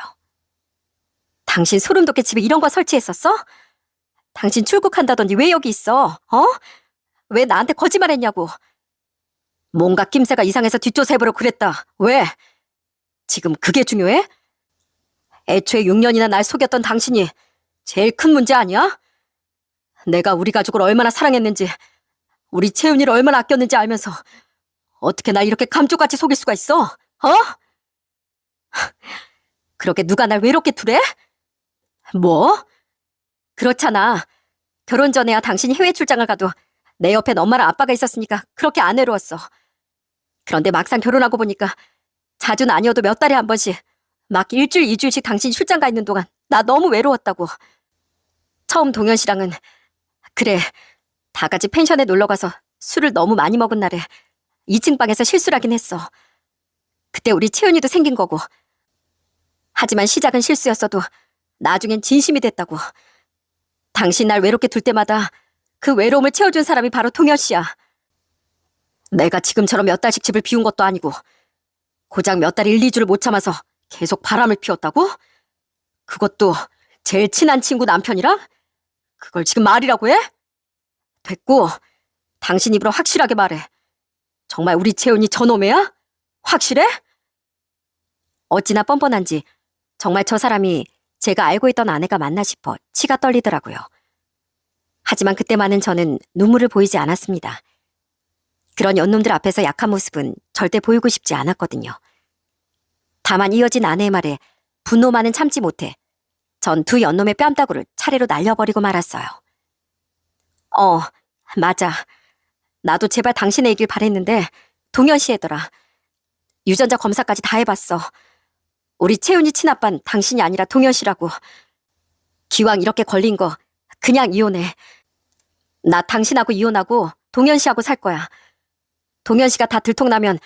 당신 소름 돋게 집에 이런 거 설치했었어? 당신 출국한다더니 왜 여기 있어? 왜 나한테 거짓말했냐고. 뭔가 낌새가 이상해서 뒷조사해보려고 그랬다. 왜? 지금 그게 중요해? 애초에 6년이나 날 속였던 당신이 제일 큰 문제 아니야? 내가 우리 가족을 얼마나 사랑했는지, 우리 채윤이를 얼마나 아꼈는지 알면서 어떻게 날 이렇게 감쪽같이 속일 수가 있어? 그러게 누가 날 외롭게 두래? 뭐? 그렇잖아. 결혼 전에야 당신이 해외 출장을 가도 내 옆엔 엄마랑 아빠가 있었으니까 그렇게 안 외로웠어. 그런데 막상 결혼하고 보니까 자주는 아니어도 몇 달에 한 번씩 막 일주일, 2주일씩 당신이 출장 가 있는 동안 나 너무 외로웠다고. 처음 동현 씨랑은 그래, 다 같이 펜션에 놀러가서 술을 너무 많이 먹은 날에 2층 방에서 실수를 하긴 했어. 그때 우리 채연이도 생긴 거고. 하지만 시작은 실수였어도 나중엔 진심이 됐다고. 당신 날 외롭게 둘 때마다 그 외로움을 채워준 사람이 바로 동현 씨야. 내가 지금처럼 몇 달씩 집을 비운 것도 아니고 고작 몇 달 1, 2주를 못 참아서 계속 바람을 피웠다고? 그것도 제일 친한 친구 남편이랑? 그걸 지금 말이라고 해? 됐고, 당신 입으로 확실하게 말해. 정말 우리 채훈이 저놈애야? 확실해? 어찌나 뻔뻔한지 정말 저 사람이 제가 알고 있던 아내가 맞나 싶어 치가 떨리더라고요. 하지만 그때만은 저는 눈물을 보이지 않았습니다. 그런 연놈들 앞에서 약한 모습은 절대 보이고 싶지 않았거든요. 다만 이어진 아내의 말에 분노만은 참지 못해 전 두 연놈의 뺨따구를 차례로 날려버리고 말았어요. 맞아. 나도 제발 당신의 얘길 바랬는데 동현 씨 애더라. 유전자 검사까지 다 해봤어. 우리 채훈이 친아빤 당신이 아니라 동현 씨라고. 기왕 이렇게 걸린 거 그냥 이혼해. 나 당신하고 이혼하고 동현 씨하고 살 거야. 동현 씨가 다 들통나면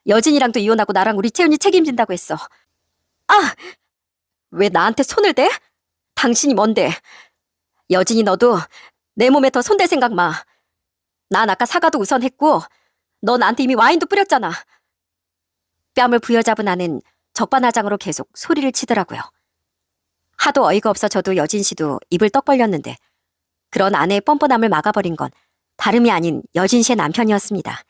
여진이랑도 이혼하고 나랑 우리 채훈이 책임진다고 했어. 아! 왜 나한테 손을 대? 당신이 뭔데? 여진이 너도 내 몸에 더 손댈 생각 마. 난 아까 사과도 우선 했고 너 나한테 이미 와인도 뿌렸잖아. 뺨을 부여잡은 아는 적반하장으로 계속 소리를 치더라고요. 하도 어이가 없어 저도 여진 씨도 입을 떡 벌렸는데 그런 아내의 뻔뻔함을 막아버린 건 다름이 아닌 여진 씨의 남편이었습니다.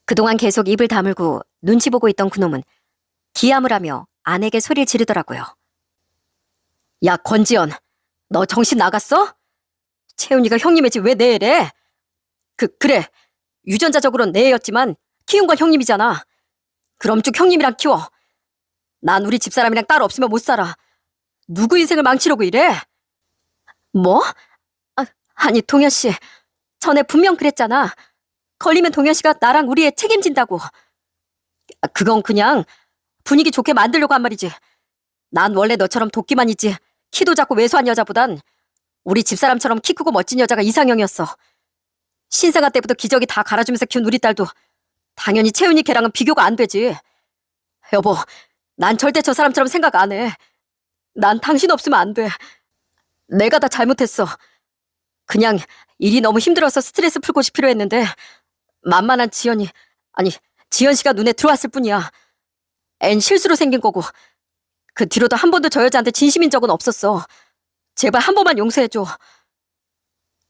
그동안 계속 입을 다물고 눈치 보고 있던 그놈은 기함을 하며 아내에게 소리를 지르더라고요. 야, 권지연, 너 정신 나갔어? 채훈이가 형님의 집 왜 내 애래? 그래. 유전자적으로는 내 애였지만 키운 건 형님이잖아. 그럼 쭉 형님이랑 키워. 난 우리 집사람이랑 딸 없으면 못 살아. 누구 인생을 망치려고 이래? 뭐? 아니, 동현 씨. 전에 분명 그랬잖아. 걸리면 동현 씨가 나랑 우리 애 책임진다고. 그건 그냥 분위기 좋게 만들려고 한 말이지. 난 원래 너처럼 도끼만 있지 키도 작고 왜소한 여자보단 우리 집사람처럼 키 크고 멋진 여자가 이상형이었어. 신생아 때부터 기저귀 다 갈아주면서 키운 우리 딸도 당연히 채훈이 걔랑은 비교가 안 되지. 여보, 난 절대 저 사람처럼 생각 안 해. 난 당신 없으면 안 돼. 내가 다 잘못했어. 그냥 일이 너무 힘들어서 스트레스 풀고 싶기로 했는데 만만한 지연 씨가 눈에 들어왔을 뿐이야. 앤 실수로 생긴 거고 그 뒤로도 한 번도 저 여자한테 진심인 적은 없었어. 제발 한 번만 용서해줘.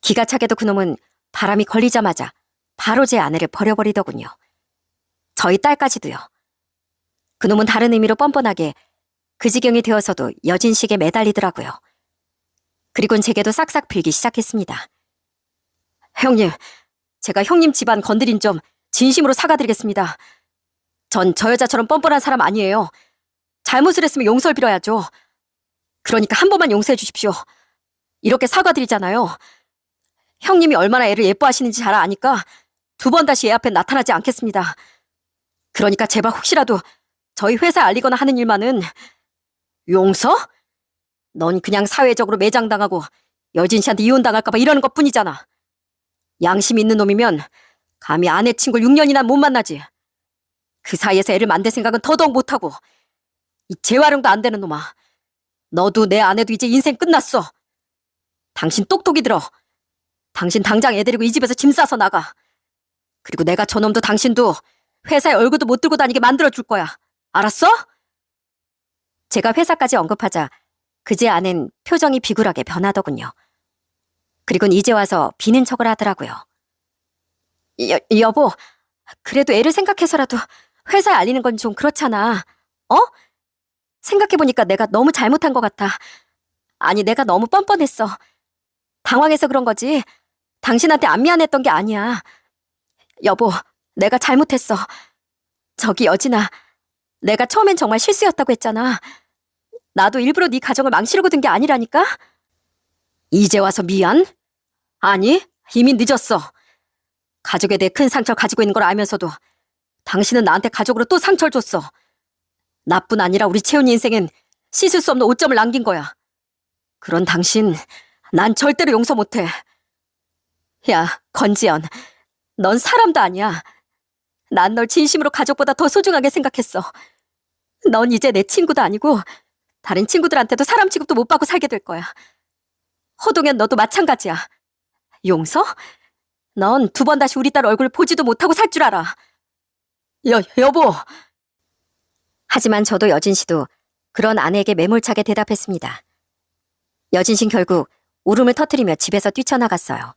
기가 차게도 그놈은 바람이 걸리자마자 바로 제 아내를 버려버리더군요. 저희 딸까지도요. 그놈은 다른 의미로 뻔뻔하게 그 지경이 되어서도 여진 씨에게 매달리더라고요. 그리곤 제게도 싹싹 빌기 시작했습니다. 형님, 제가 형님 집안 건드린 점 진심으로 사과드리겠습니다. 전 저 여자처럼 뻔뻔한 사람 아니에요. 잘못을 했으면 용서를 빌어야죠. 그러니까 한 번만 용서해 주십시오. 이렇게 사과드리잖아요. 형님이 얼마나 애를 예뻐하시는지 잘 아니까 두 번 다시 애 앞에 나타나지 않겠습니다. 그러니까 제발 혹시라도 저희 회사에 알리거나 하는 일만은. 용서? 넌 그냥 사회적으로 매장당하고 여진 씨한테 이혼당할까 봐 이러는 것뿐이잖아. 양심 있는 놈이면 감히 아내 친구를 6년이나 못 만나지. 그 사이에서 애를 만들 생각은 더더욱 못하고. 이 재활용도 안 되는 놈아. 너도 내 아내도 이제 인생 끝났어. 당신 똑똑히 들어. 당신 당장 애 데리고 이 집에서 짐 싸서 나가. 그리고 내가 저놈도 당신도 회사에 얼굴도 못 들고 다니게 만들어줄 거야. 알았어? 제가 회사까지 언급하자 그제 아낸 표정이 비굴하게 변하더군요. 그리고는 이제 와서 비는 척을 하더라고요. 여보, 그래도 애를 생각해서라도 회사에 알리는 건 좀 그렇잖아. 생각해보니까 내가 너무 잘못한 것 같아. 아니, 내가 너무 뻔뻔했어. 당황해서 그런 거지. 당신한테 안 미안했던 게 아니야. 여보, 내가 잘못했어. 저기 여진아, 내가 처음엔 정말 실수였다고 했잖아. 나도 일부러 네 가정을 망치려고 든 게 아니라니까? 이제 와서 미안? 아니, 이미 늦었어. 가족에 대해 큰 상처를 가지고 있는 걸 알면서도 당신은 나한테 가족으로 또 상처를 줬어. 나뿐 아니라 우리 채훈이 인생엔 씻을 수 없는 오점을 남긴 거야. 그런 당신, 난 절대로 용서 못해. 야, 권지연, 넌 사람도 아니야. 난 널 진심으로 가족보다 더 소중하게 생각했어. 넌 이제 내 친구도 아니고 다른 친구들한테도 사람 취급도 못 받고 살게 될 거야. 허동현 너도 마찬가지야. 용서? 넌 두 번 다시 우리 딸 얼굴 보지도 못하고 살 줄 알아. 여보. 하지만 저도 여진 씨도 그런 아내에게 매몰차게 대답했습니다. 여진 씨는 결국 울음을 터뜨리며 집에서 뛰쳐나갔어요.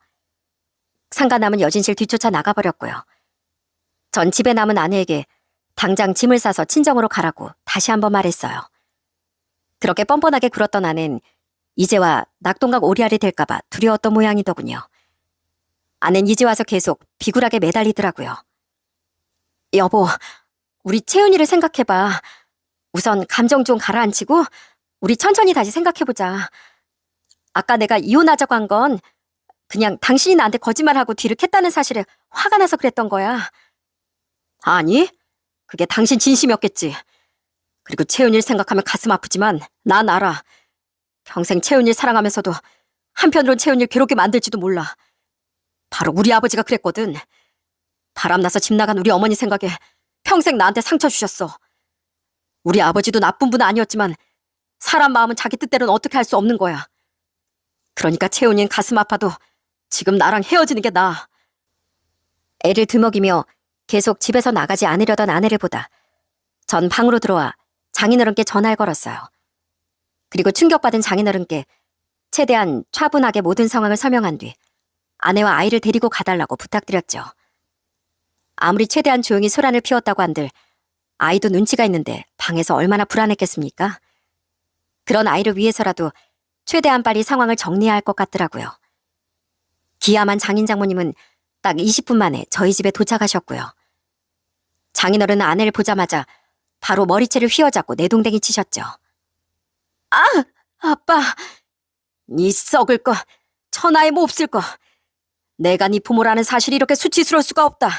상가 남은 여진 씨를 뒤쫓아 나가버렸고요. 전 집에 남은 아내에게 당장 짐을 싸서 친정으로 가라고 다시 한번 말했어요. 그렇게 뻔뻔하게 굴었던 아내는 이제와 낙동강 오리알이 될까봐 두려웠던 모양이더군요. 아내는 이제 와서 계속 비굴하게 매달리더라고요. 여보, 우리 채은이를 생각해봐. 우선 감정 좀 가라앉히고 우리 천천히 다시 생각해보자. 아까 내가 이혼하자고 한 건 그냥 당신이 나한테 거짓말하고 뒤를 캤다는 사실에 화가 나서 그랬던 거야. 아니, 그게 당신 진심이었겠지. 그리고 채은이를 생각하면 가슴 아프지만 난 알아. 평생 채은이를 사랑하면서도 한편으론 채은이를 괴롭게 만들지도 몰라. 바로 우리 아버지가 그랬거든. 바람나서 집 나간 우리 어머니 생각에 평생 나한테 상처 주셨어. 우리 아버지도 나쁜 분은 아니었지만 사람 마음은 자기 뜻대로는 어떻게 할 수 없는 거야. 그러니까 채은이는 가슴 아파도 지금 나랑 헤어지는 게 나아. 애를 들먹이며 계속 집에서 나가지 않으려던 아내를 보다 전 방으로 들어와 장인어른께 전화를 걸었어요. 그리고 충격받은 장인어른께 최대한 차분하게 모든 상황을 설명한 뒤 아내와 아이를 데리고 가달라고 부탁드렸죠. 아무리 최대한 조용히 소란을 피웠다고 한들 아이도 눈치가 있는데 방에서 얼마나 불안했겠습니까? 그런 아이를 위해서라도 최대한 빨리 상황을 정리해야 할 것 같더라고요. 기야만 장인 장모님은 딱 20분 만에 저희 집에 도착하셨고요. 장인어른은 아내를 보자마자 바로 머리채를 휘어잡고 내동댕이 치셨죠. 아! 아빠! 니 썩을 거, 천하에 몹쓸 거. 내가 네 부모라는 사실이 이렇게 수치스러울 수가 없다.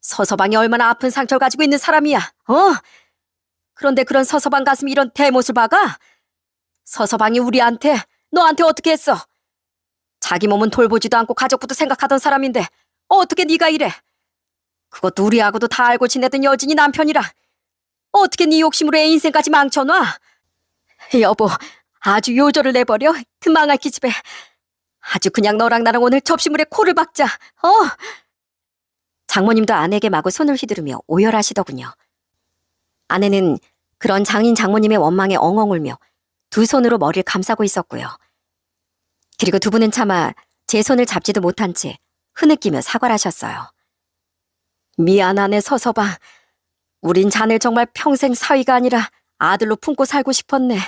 서서방이 얼마나 아픈 상처를 가지고 있는 사람이야, 어? 그런데 그런 서서방 가슴이 이런 대못을 박아? 서서방이 우리한테, 너한테 어떻게 했어? 자기 몸은 돌보지도 않고 가족부터 생각하던 사람인데 어떻게 네가 이래? 그것도 우리하고도 다 알고 지내던 여진이 남편이라 어떻게 네 욕심으로 애 인생까지 망쳐놔? 여보, 아주 요절을 내버려? 그 망할 기집애. 아주 그냥 너랑 나랑 오늘 접시물에 코를 박자, 어? 장모님도 아내에게 마구 손을 휘두르며 오열하시더군요. 아내는 그런 장인 장모님의 원망에 엉엉 울며 두 손으로 머리를 감싸고 있었고요. 그리고 두 분은 차마 제 손을 잡지도 못한 채 흐느끼며 사과를 하셨어요. 미안하네 서서방. 우린 자네 정말 평생 사위가 아니라 아들로 품고 살고 싶었네.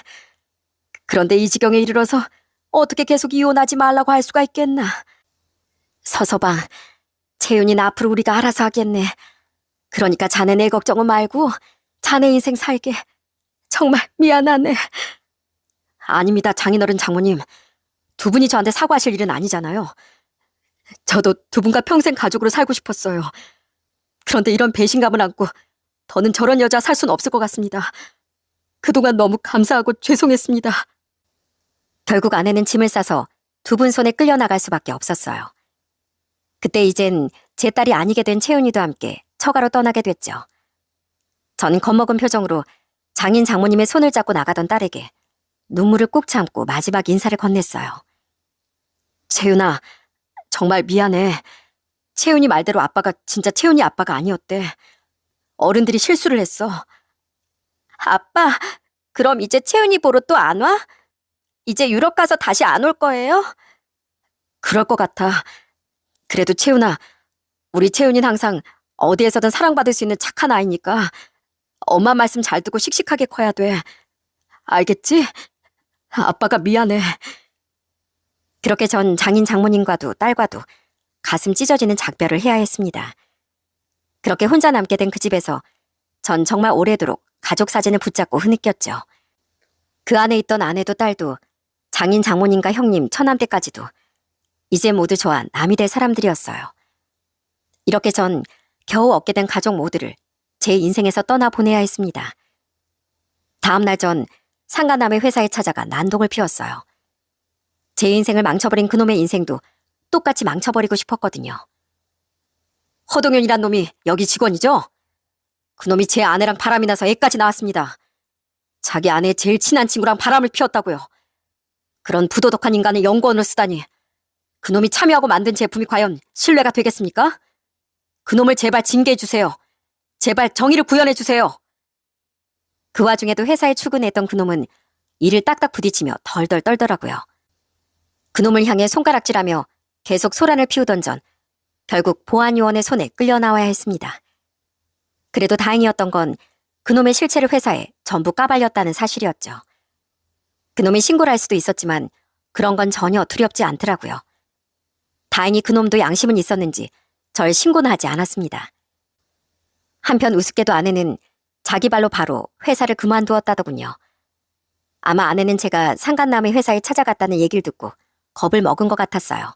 그런데 이 지경에 이르러서 어떻게 계속 이혼하지 말라고 할 수가 있겠나. 서서방, 채윤이는 앞으로 우리가 알아서 하겠네. 그러니까 자네 내 걱정은 말고 자네 인생 살게. 정말 미안하네. 아닙니다, 장인어른 장모님. 두 분이 저한테 사과하실 일은 아니잖아요. 저도 두 분과 평생 가족으로 살고 싶었어요. 그런데 이런 배신감을 안고 더는 저런 여자 살 수는 없을 것 같습니다. 그동안 너무 감사하고 죄송했습니다. 결국 아내는 짐을 싸서 두 분 손에 끌려나갈 수밖에 없었어요. 그때 이젠 제 딸이 아니게 된 채은이도 함께 처가로 떠나게 됐죠. 저는 겁먹은 표정으로 장인 장모님의 손을 잡고 나가던 딸에게 눈물을 꾹 참고 마지막 인사를 건넸어요. 채윤아, 정말 미안해. 채윤이 말대로 아빠가 진짜 채윤이 아빠가 아니었대. 어른들이 실수를 했어. 아빠, 그럼 이제 채윤이 보러 또 안 와? 이제 유럽 가서 다시 안 올 거예요? 그럴 것 같아. 그래도 채윤아, 우리 채윤이는 항상 어디에서든 사랑받을 수 있는 착한 아이니까 엄마 말씀 잘 듣고 씩씩하게 커야 돼. 알겠지? 아빠가 미안해. 그렇게 전 장인 장모님과도 딸과도 가슴 찢어지는 작별을 해야 했습니다. 그렇게 혼자 남게 된 그 집에서 전 정말 오래도록 가족 사진을 붙잡고 흐느꼈죠. 그 안에 있던 아내도 딸도 장인 장모님과 형님, 처남댁까지도 이제 모두 저와 남이 될 사람들이었어요. 이렇게 전 겨우 얻게 된 가족 모두를 제 인생에서 떠나보내야 했습니다. 다음 날 전 상가남의 회사에 찾아가 난동을 피웠어요. 제 인생을 망쳐버린 그놈의 인생도 똑같이 망쳐버리고 싶었거든요. 허동현이란 놈이 여기 직원이죠? 그놈이 제 아내랑 바람이 나서 애까지 낳았습니다. 자기 아내의 제일 친한 친구랑 바람을 피웠다고요. 그런 부도덕한 인간의 연구원을 쓰다니. 그놈이 참여하고 만든 제품이 과연 신뢰가 되겠습니까? 그놈을 제발 징계해주세요. 제발 정의를 구현해주세요. 그 와중에도 회사에 출근했던 그놈은 이를 딱딱 부딪히며 덜덜 떨더라고요. 그놈을 향해 손가락질하며 계속 소란을 피우던 전 결국 보안요원의 손에 끌려 나와야 했습니다. 그래도 다행이었던 건 그놈의 실체를 회사에 전부 까발렸다는 사실이었죠. 그놈이 신고를 할 수도 있었지만 그런 건 전혀 두렵지 않더라고요. 다행히 그놈도 양심은 있었는지 절 신고는 하지 않았습니다. 한편 우습게도 아내는 자기 발로 바로 회사를 그만두었다더군요. 아마 아내는 제가 상간남의 회사에 찾아갔다는 얘기를 듣고 겁을 먹은 것 같았어요.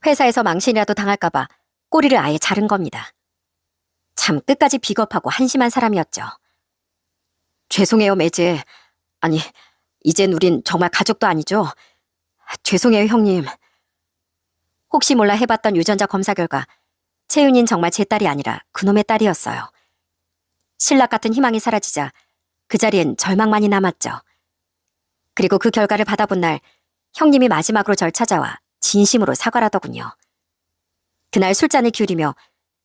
회사에서 망신이라도 당할까봐 꼬리를 아예 자른 겁니다. 참 끝까지 비겁하고 한심한 사람이었죠. 죄송해요, 매제. 아니, 이젠 우린 정말 가족도 아니죠. 죄송해요, 형님. 혹시 몰라 해봤던 유전자 검사 결과 채윤이는 정말 제 딸이 아니라 그놈의 딸이었어요. 신락 같은 희망이 사라지자 그 자리엔 절망만이 남았죠. 그리고 그 결과를 받아본 날 형님이 마지막으로 절 찾아와 진심으로 사과를 하더군요. 그날 술잔을 기울이며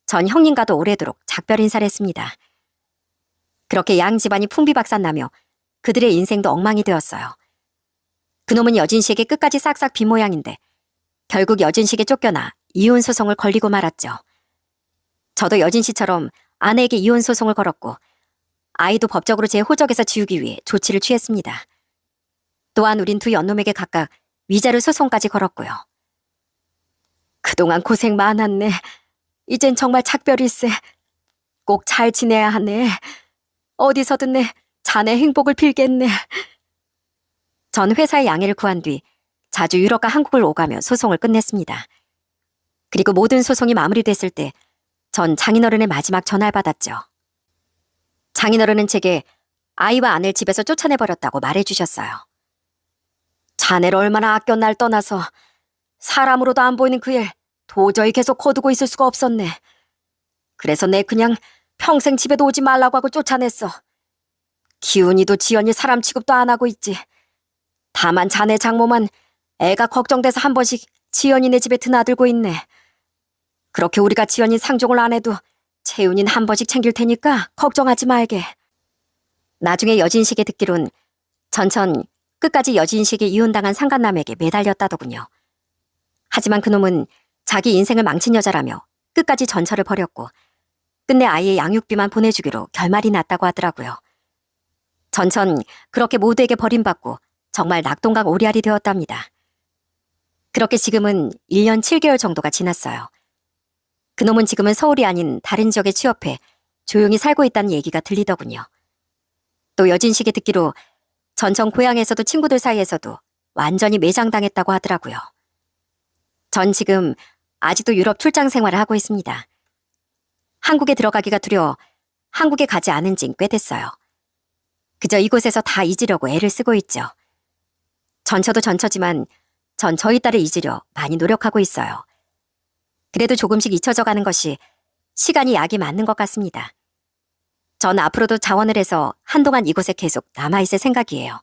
전 형님과도 오래도록 작별 인사를 했습니다. 그렇게 양 집안이 풍비박산나며 그들의 인생도 엉망이 되었어요. 그놈은 여진 씨에게 끝까지 싹싹 빈 모양인데 결국 여진 씨에게 쫓겨나 이혼 소송을 걸리고 말았죠. 저도 여진 씨처럼 아내에게 이혼 소송을 걸었고 아이도 법적으로 제 호적에서 지우기 위해 조치를 취했습니다. 또한 우린 두 연놈에게 각각 위자료 소송까지 걸었고요. 그동안 고생 많았네. 이젠 정말 작별일세. 꼭 잘 지내야 하네. 어디서든 내 자네 행복을 빌겠네. 전 회사의 양해를 구한 뒤 자주 유럽과 한국을 오가며 소송을 끝냈습니다. 그리고 모든 소송이 마무리됐을 때 전 장인어른의 마지막 전화를 받았죠. 장인어른은 제게 아이와 아내를 집에서 쫓아내버렸다고 말해주셨어요. 자네를 얼마나 아껴 날 떠나서 사람으로도 안 보이는 그 일 도저히 계속 거두고 있을 수가 없었네. 그래서 내 그냥 평생 집에도 오지 말라고 하고 쫓아냈어. 기훈이도 지연이 사람 취급도 안 하고 있지. 다만 자네 장모만 애가 걱정돼서 한 번씩 지연이네 집에 드나들고 있네. 그렇게 우리가 지연이 상종을 안 해도 채윤이는 한 번씩 챙길 테니까 걱정하지 말게. 나중에 여진식에 듣기론 전천 끝까지 여진식에 이혼당한 상간남에게 매달렸다더군요. 하지만 그놈은 자기 인생을 망친 여자라며 끝까지 전철을 벌였고 끝내 아이의 양육비만 보내주기로 결말이 났다고 하더라고요. 전천 그렇게 모두에게 버림받고 정말 낙동강 오리알이 되었답니다. 그렇게 지금은 1년 7개월 정도가 지났어요. 그놈은 지금은 서울이 아닌 다른 지역에 취업해 조용히 살고 있다는 얘기가 들리더군요. 또 여진식에 듣기로 전천 고향에서도 친구들 사이에서도 완전히 매장당했다고 하더라고요. 전 지금 아직도 유럽 출장 생활을 하고 있습니다. 한국에 들어가기가 두려워 한국에 가지 않은 지는 꽤 됐어요. 그저 이곳에서 다 잊으려고 애를 쓰고 있죠. 전처도 전처지만 전 저희 딸을 잊으려 많이 노력하고 있어요. 그래도 조금씩 잊혀져 가는 것이 시간이 약이 맞는 것 같습니다. 전 앞으로도 자원을 해서 한동안 이곳에 계속 남아있을 생각이에요.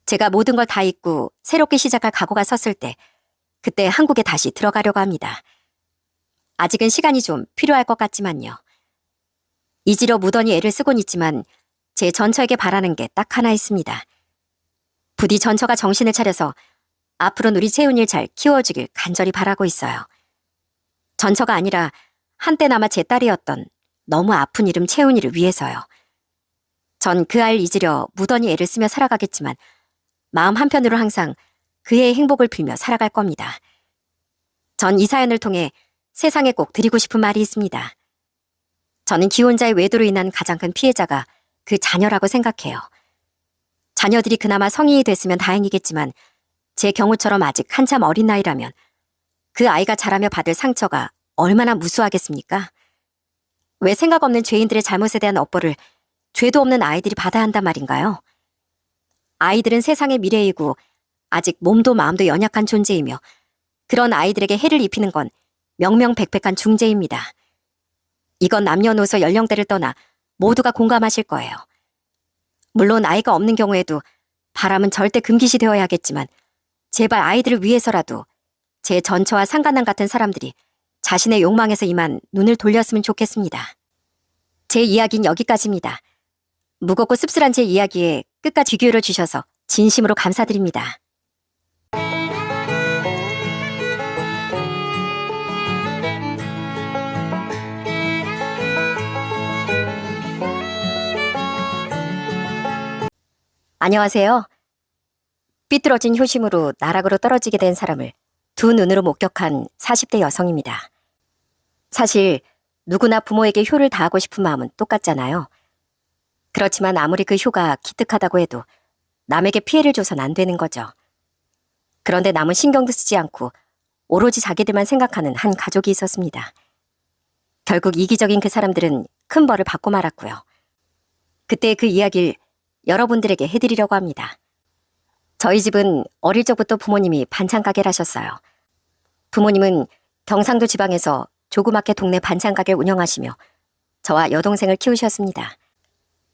제가 모든 걸 다 잊고 새롭게 시작할 각오가 섰을 때 그때 한국에 다시 들어가려고 합니다. 아직은 시간이 좀 필요할 것 같지만요. 잊으려 무던히 애를 쓰곤 있지만 제 전처에게 바라는 게 딱 하나 있습니다. 부디 전처가 정신을 차려서 앞으로는 우리 채훈이를 잘 키워주길 간절히 바라고 있어요. 전처가 아니라 한때나마 제 딸이었던 너무 아픈 이름 채훈이를 위해서요. 전 그 아이를 잊으려 무던히 애를 쓰며 살아가겠지만 마음 한편으로 항상 그의 행복을 빌며 살아갈 겁니다. 전 이 사연을 통해 세상에 꼭 드리고 싶은 말이 있습니다. 저는 기혼자의 외도로 인한 가장 큰 피해자가 그 자녀라고 생각해요. 자녀들이 그나마 성인이 됐으면 다행이겠지만 제 경우처럼 아직 한참 어린 나이라면 그 아이가 자라며 받을 상처가 얼마나 무수하겠습니까? 왜 생각 없는 죄인들의 잘못에 대한 업보를 죄도 없는 아이들이 받아야 한단 말인가요? 아이들은 세상의 미래이고 아직 몸도 마음도 연약한 존재이며 그런 아이들에게 해를 입히는 건 명명백백한 중죄입니다. 이건 남녀노소 연령대를 떠나 모두가 공감하실 거예요. 물론 아이가 없는 경우에도 바람은 절대 금기시 되어야겠지만 제발 아이들을 위해서라도 제 전처와 상간남 같은 사람들이 자신의 욕망에서 이만 눈을 돌렸으면 좋겠습니다. 제 이야기는 여기까지입니다. 무겁고 씁쓸한 제 이야기에 끝까지 귀 기울여 주셔서 진심으로 감사드립니다. 안녕하세요. 삐뚤어진 효심으로 나락으로 떨어지게 된 사람을 두 눈으로 목격한 40대 여성입니다. 사실 누구나 부모에게 효를 다하고 싶은 마음은 똑같잖아요. 그렇지만 아무리 그 효가 기특하다고 해도 남에게 피해를 줘선 안 되는 거죠. 그런데 남은 신경도 쓰지 않고 오로지 자기들만 생각하는 한 가족이 있었습니다. 결국 이기적인 그 사람들은 큰 벌을 받고 말았고요. 그때 그 이야기를 여러분들에게 해드리려고 합니다. 저희 집은 어릴 적부터 부모님이 반찬 가게를 하셨어요. 부모님은 경상도 지방에서 조그맣게 동네 반찬 가게를 운영하시며 저와 여동생을 키우셨습니다.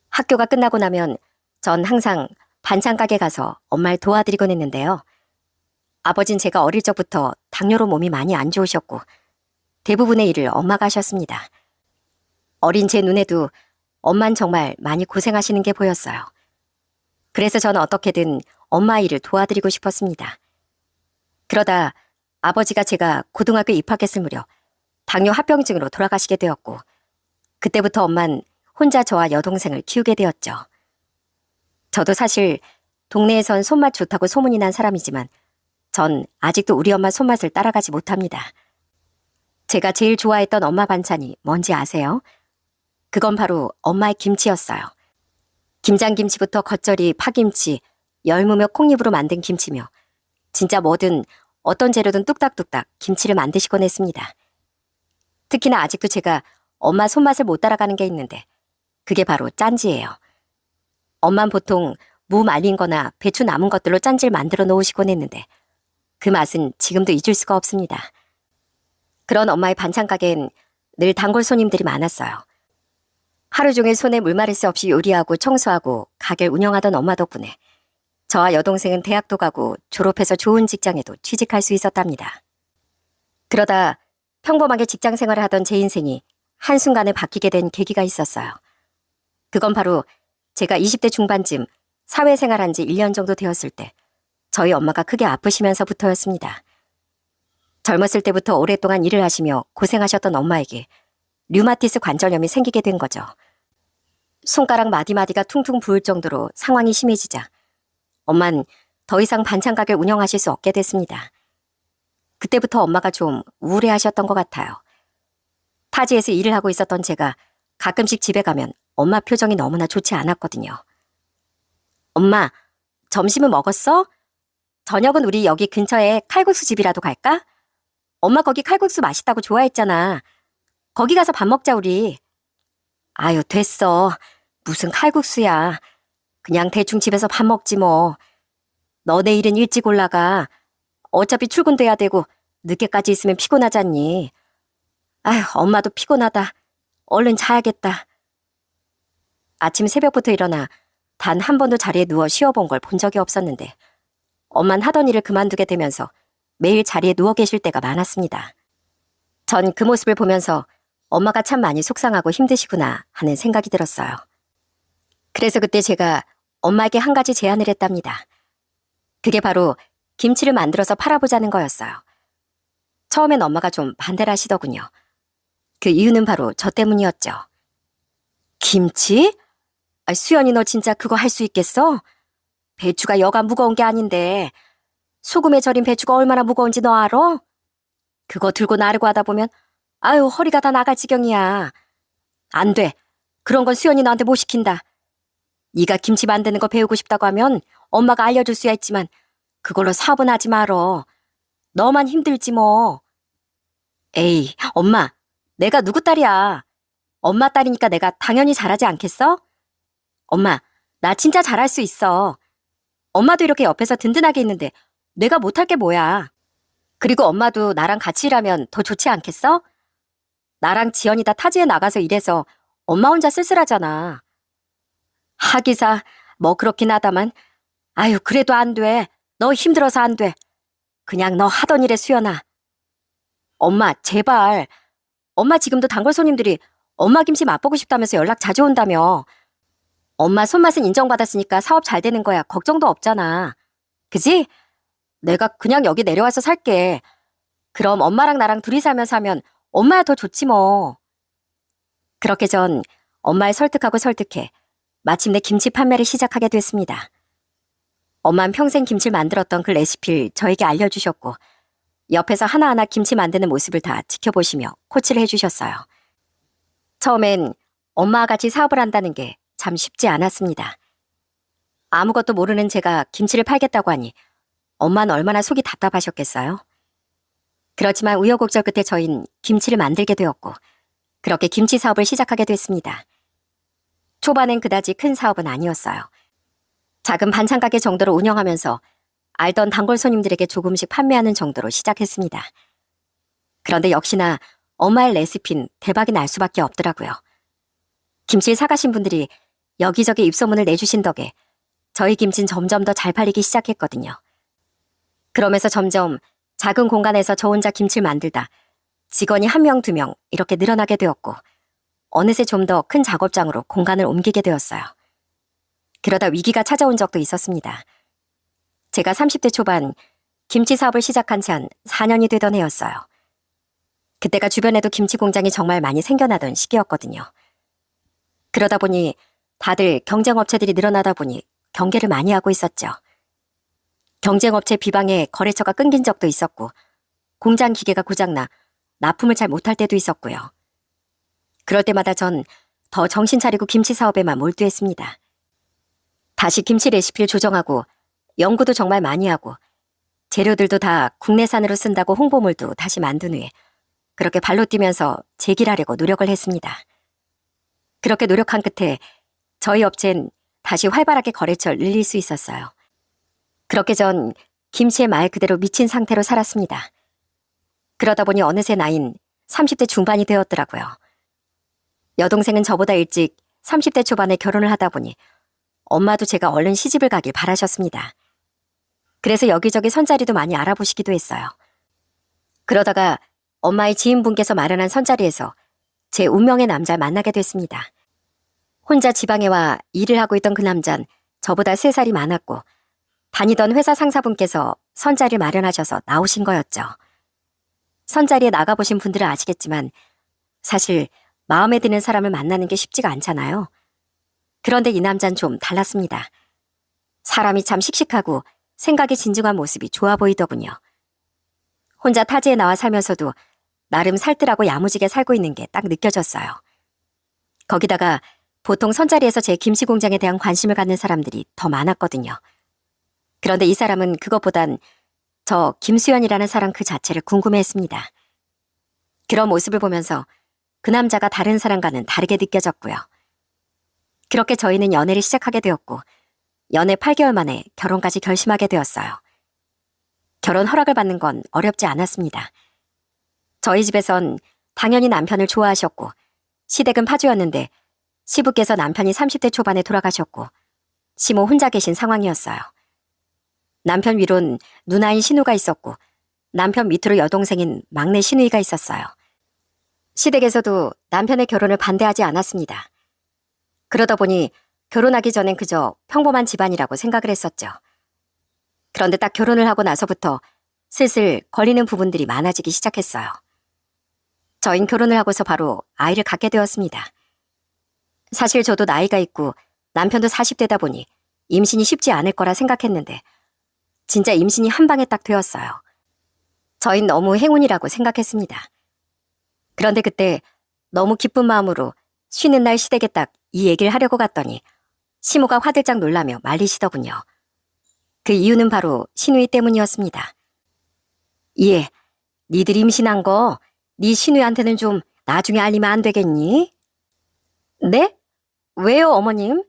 학교가 끝나고 나면 전 항상 반찬 가게 가서 엄마를 도와드리곤 했는데요. 아버진 제가 어릴 적부터 당뇨로 몸이 많이 안 좋으셨고 대부분의 일을 엄마가 하셨습니다. 어린 제 눈에도 엄만 정말 많이 고생하시는 게 보였어요. 그래서 저는 어떻게든 엄마 일을 도와드리고 싶었습니다. 그러다 아버지가 제가 고등학교 입학했을 무렵 당뇨 합병증으로 돌아가시게 되었고 그때부터 엄만 혼자 저와 여동생을 키우게 되었죠. 저도 사실 동네에선 손맛 좋다고 소문이 난 사람이지만 전 아직도 우리 엄마 손맛을 따라가지 못합니다. 제가 제일 좋아했던 엄마 반찬이 뭔지 아세요? 그건 바로 엄마의 김치였어요. 김장김치부터 겉절이, 파김치, 열무며 콩잎으로 만든 김치며 진짜 뭐든 어떤 재료든 뚝딱뚝딱 김치를 만드시곤 했습니다. 특히나 아직도 제가 엄마 손맛을 못 따라가는 게 있는데 그게 바로 짠지예요. 엄만 보통 무 말린 거나 배추 남은 것들로 짠지를 만들어 놓으시곤 했는데 그 맛은 지금도 잊을 수가 없습니다. 그런 엄마의 반찬 가게엔 늘 단골 손님들이 많았어요. 하루 종일 손에 물마를 새 없이 요리하고 청소하고 가게를 운영하던 엄마 덕분에 저와 여동생은 대학도 가고 졸업해서 좋은 직장에도 취직할 수 있었답니다. 그러다 평범하게 직장 생활을 하던 제 인생이 한순간에 바뀌게 된 계기가 있었어요. 그건 바로 제가 20대 중반쯤 사회생활한 지 1년 정도 되었을 때 저희 엄마가 크게 아프시면서부터였습니다. 젊었을 때부터 오랫동안 일을 하시며 고생하셨던 엄마에게 류마티스 관절염이 생기게 된 거죠. 손가락 마디마디가 퉁퉁 부을 정도로 상황이 심해지자 엄만 더 이상 반찬 가게를 운영하실 수 없게 됐습니다. 그때부터 엄마가 좀 우울해하셨던 것 같아요. 타지에서 일을 하고 있었던 제가 가끔씩 집에 가면 엄마 표정이 너무나 좋지 않았거든요. 엄마, 점심은 먹었어? 저녁은 우리 여기 근처에 칼국수 집이라도 갈까? 엄마 거기 칼국수 맛있다고 좋아했잖아. 거기 가서 밥 먹자 우리. 아유 됐어. 무슨 칼국수야. 그냥 대충 집에서 밥 먹지 뭐. 너 내일은 일찍 올라가. 어차피 출근돼야 되고 늦게까지 있으면 피곤하잖니. 아휴 엄마도 피곤하다. 얼른 자야겠다. 아침 새벽부터 일어나 단 한 번도 자리에 누워 쉬어본 걸 본 적이 없었는데 엄만 하던 일을 그만두게 되면서 매일 자리에 누워 계실 때가 많았습니다. 전 그 모습을 보면서 엄마가 참 많이 속상하고 힘드시구나 하는 생각이 들었어요. 그래서 그때 제가 엄마에게 한 가지 제안을 했답니다. 그게 바로 김치를 만들어서 팔아보자는 거였어요. 처음엔 엄마가 좀 반대를 하시더군요. 그 이유는 바로 저 때문이었죠. 김치? 수연이 너 진짜 그거 할 수 있겠어? 배추가 여간 무거운 게 아닌데 소금에 절인 배추가 얼마나 무거운지 너 알아? 그거 들고 나르고 하다 보면 아유 허리가 다 나갈 지경이야. 안 돼. 그런 건 수연이 너한테 못 시킨다. 네가 김치 만드는 거 배우고 싶다고 하면 엄마가 알려줄 수야 있지만 그걸로 사업은 하지 말어. 너만 힘들지 뭐. 에이 엄마 내가 누구 딸이야. 엄마 딸이니까 내가 당연히 잘하지 않겠어? 엄마 나 진짜 잘할 수 있어. 엄마도 이렇게 옆에서 든든하게 있는데 내가 못할 게 뭐야. 그리고 엄마도 나랑 같이 일하면 더 좋지 않겠어? 나랑 지연이 다 타지에 나가서 일해서 엄마 혼자 쓸쓸하잖아. 하기사 뭐 그렇긴 하다만. 아유, 그래도 안 돼. 너 힘들어서 안 돼. 그냥 너 하던 일에 수연아. 엄마, 제발. 엄마 지금도 단골 손님들이 엄마 김치 맛보고 싶다면서 연락 자주 온다며. 엄마 손맛은 인정받았으니까 사업 잘 되는 거야. 걱정도 없잖아. 그지? 내가 그냥 여기 내려와서 살게. 그럼 엄마랑 나랑 둘이 살면서 하면 엄마야 더 좋지 뭐. 그렇게 전 엄마를 설득하고 설득해 마침내 김치 판매를 시작하게 됐습니다. 엄마는 평생 김치를 만들었던 그 레시피를 저에게 알려주셨고 옆에서 하나하나 김치 만드는 모습을 다 지켜보시며 코치를 해주셨어요. 처음엔 엄마와 같이 사업을 한다는 게 참 쉽지 않았습니다. 아무것도 모르는 제가 김치를 팔겠다고 하니 엄마는 얼마나 속이 답답하셨겠어요? 그렇지만 우여곡절 끝에 저희는 김치를 만들게 되었고 그렇게 김치 사업을 시작하게 됐습니다. 초반엔 그다지 큰 사업은 아니었어요. 작은 반찬 가게 정도로 운영하면서 알던 단골 손님들에게 조금씩 판매하는 정도로 시작했습니다. 그런데 역시나 엄마의 레시피는 대박이 날 수밖에 없더라고요. 김치를 사가신 분들이 여기저기 입소문을 내주신 덕에 저희 김치는 점점 더 잘 팔리기 시작했거든요. 그러면서 점점 작은 공간에서 저 혼자 김치를 만들다 직원이 1명, 2명 이렇게 늘어나게 되었고 어느새 좀 더 큰 작업장으로 공간을 옮기게 되었어요. 그러다 위기가 찾아온 적도 있었습니다. 제가 30대 초반 김치 사업을 시작한 지 한 4년이 되던 해였어요. 그때가 주변에도 김치 공장이 정말 많이 생겨나던 시기였거든요. 그러다 보니 다들 경쟁업체들이 늘어나다 보니 경계를 많이 하고 있었죠. 경쟁업체 비방에 거래처가 끊긴 적도 있었고 공장 기계가 고장나 납품을 잘 못할 때도 있었고요. 그럴 때마다 전 더 정신 차리고 김치 사업에만 몰두했습니다. 다시 김치 레시피를 조정하고 연구도 정말 많이 하고 재료들도 다 국내산으로 쓴다고 홍보물도 다시 만든 후에 그렇게 발로 뛰면서 재기하려고 노력을 했습니다. 그렇게 노력한 끝에 저희 업체는 다시 활발하게 거래처를 늘릴 수 있었어요. 그렇게 전 김치에 말 그대로 미친 상태로 살았습니다. 그러다 보니 어느새 나이는 30대 중반이 되었더라고요. 여동생은 저보다 일찍 30대 초반에 결혼을 하다 보니 엄마도 제가 얼른 시집을 가길 바라셨습니다. 그래서 여기저기 선자리도 많이 알아보시기도 했어요. 그러다가 엄마의 지인분께서 마련한 선자리에서 제 운명의 남자를 만나게 됐습니다. 혼자 지방에 와 일을 하고 있던 그 남자는 저보다 3살이 많았고 다니던 회사 상사분께서 선자리를 마련하셔서 나오신 거였죠. 선자리에 나가보신 분들은 아시겠지만 사실 마음에 드는 사람을 만나는 게 쉽지가 않잖아요. 그런데 이 남자는 좀 달랐습니다. 사람이 참 씩씩하고 생각이 진중한 모습이 좋아 보이더군요. 혼자 타지에 나와 살면서도 나름 살뜰하고 야무지게 살고 있는 게 딱 느껴졌어요. 거기다가 보통 선자리에서 제 김치 공장에 대한 관심을 갖는 사람들이 더 많았거든요. 그런데 이 사람은 그것보단 저 김수연이라는 사람 그 자체를 궁금해했습니다. 그런 모습을 보면서 그 남자가 다른 사람과는 다르게 느껴졌고요. 그렇게 저희는 연애를 시작하게 되었고 연애 8개월 만에 결혼까지 결심하게 되었어요. 결혼 허락을 받는 건 어렵지 않았습니다. 저희 집에선 당연히 남편을 좋아하셨고 시댁은 파주였는데 시부께서 남편이 30대 초반에 돌아가셨고 시모 혼자 계신 상황이었어요. 남편 위론 누나인 신우가 있었고 남편 밑으로 여동생인 막내 신우이가 있었어요. 시댁에서도 남편의 결혼을 반대하지 않았습니다. 그러다 보니 결혼하기 전엔 그저 평범한 집안이라고 생각을 했었죠. 그런데 딱 결혼을 하고 나서부터 슬슬 걸리는 부분들이 많아지기 시작했어요. 저흰 결혼을 하고서 바로 아이를 갖게 되었습니다. 사실 저도 나이가 있고 남편도 40대다 보니 임신이 쉽지 않을 거라 생각했는데 진짜 임신이 한 방에 딱 되었어요. 저흰 너무 행운이라고 생각했습니다. 그런데 그때 너무 기쁜 마음으로 쉬는 날 시댁에 딱 이 얘기를 하려고 갔더니 시모가 화들짝 놀라며 말리시더군요. 그 이유는 바로 신우이 때문이었습니다. 예, 니들 임신한 거 네 신우이한테는 좀 나중에 알리면 안 되겠니? 네? 왜요, 어머님?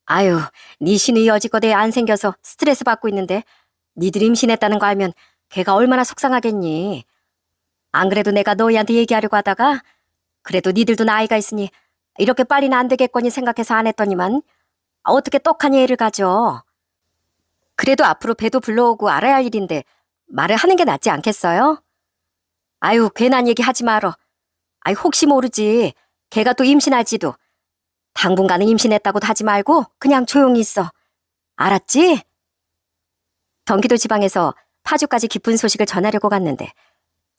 아유, 네 신우이 여지껏 애 안 생겨서 스트레스 받고 있는데 니들 임신했다는 거 알면 걔가 얼마나 속상하겠니? 안 그래도 내가 너희한테 얘기하려고 하다가 그래도 니들도 나이가 있으니 이렇게 빨리는 안 되겠거니 생각해서 안 했더니만 어떻게 떡하니 애를 가져. 그래도 앞으로 배도 불러오고 알아야 할 일인데 말을 하는 게 낫지 않겠어요? 아유, 괜한 얘기 하지 말어. 아유, 혹시 모르지. 걔가 또 임신할지도. 당분간은 임신했다고도 하지 말고 그냥 조용히 있어. 알았지? 경기도 지방에서 파주까지 기쁜 소식을 전하려고 갔는데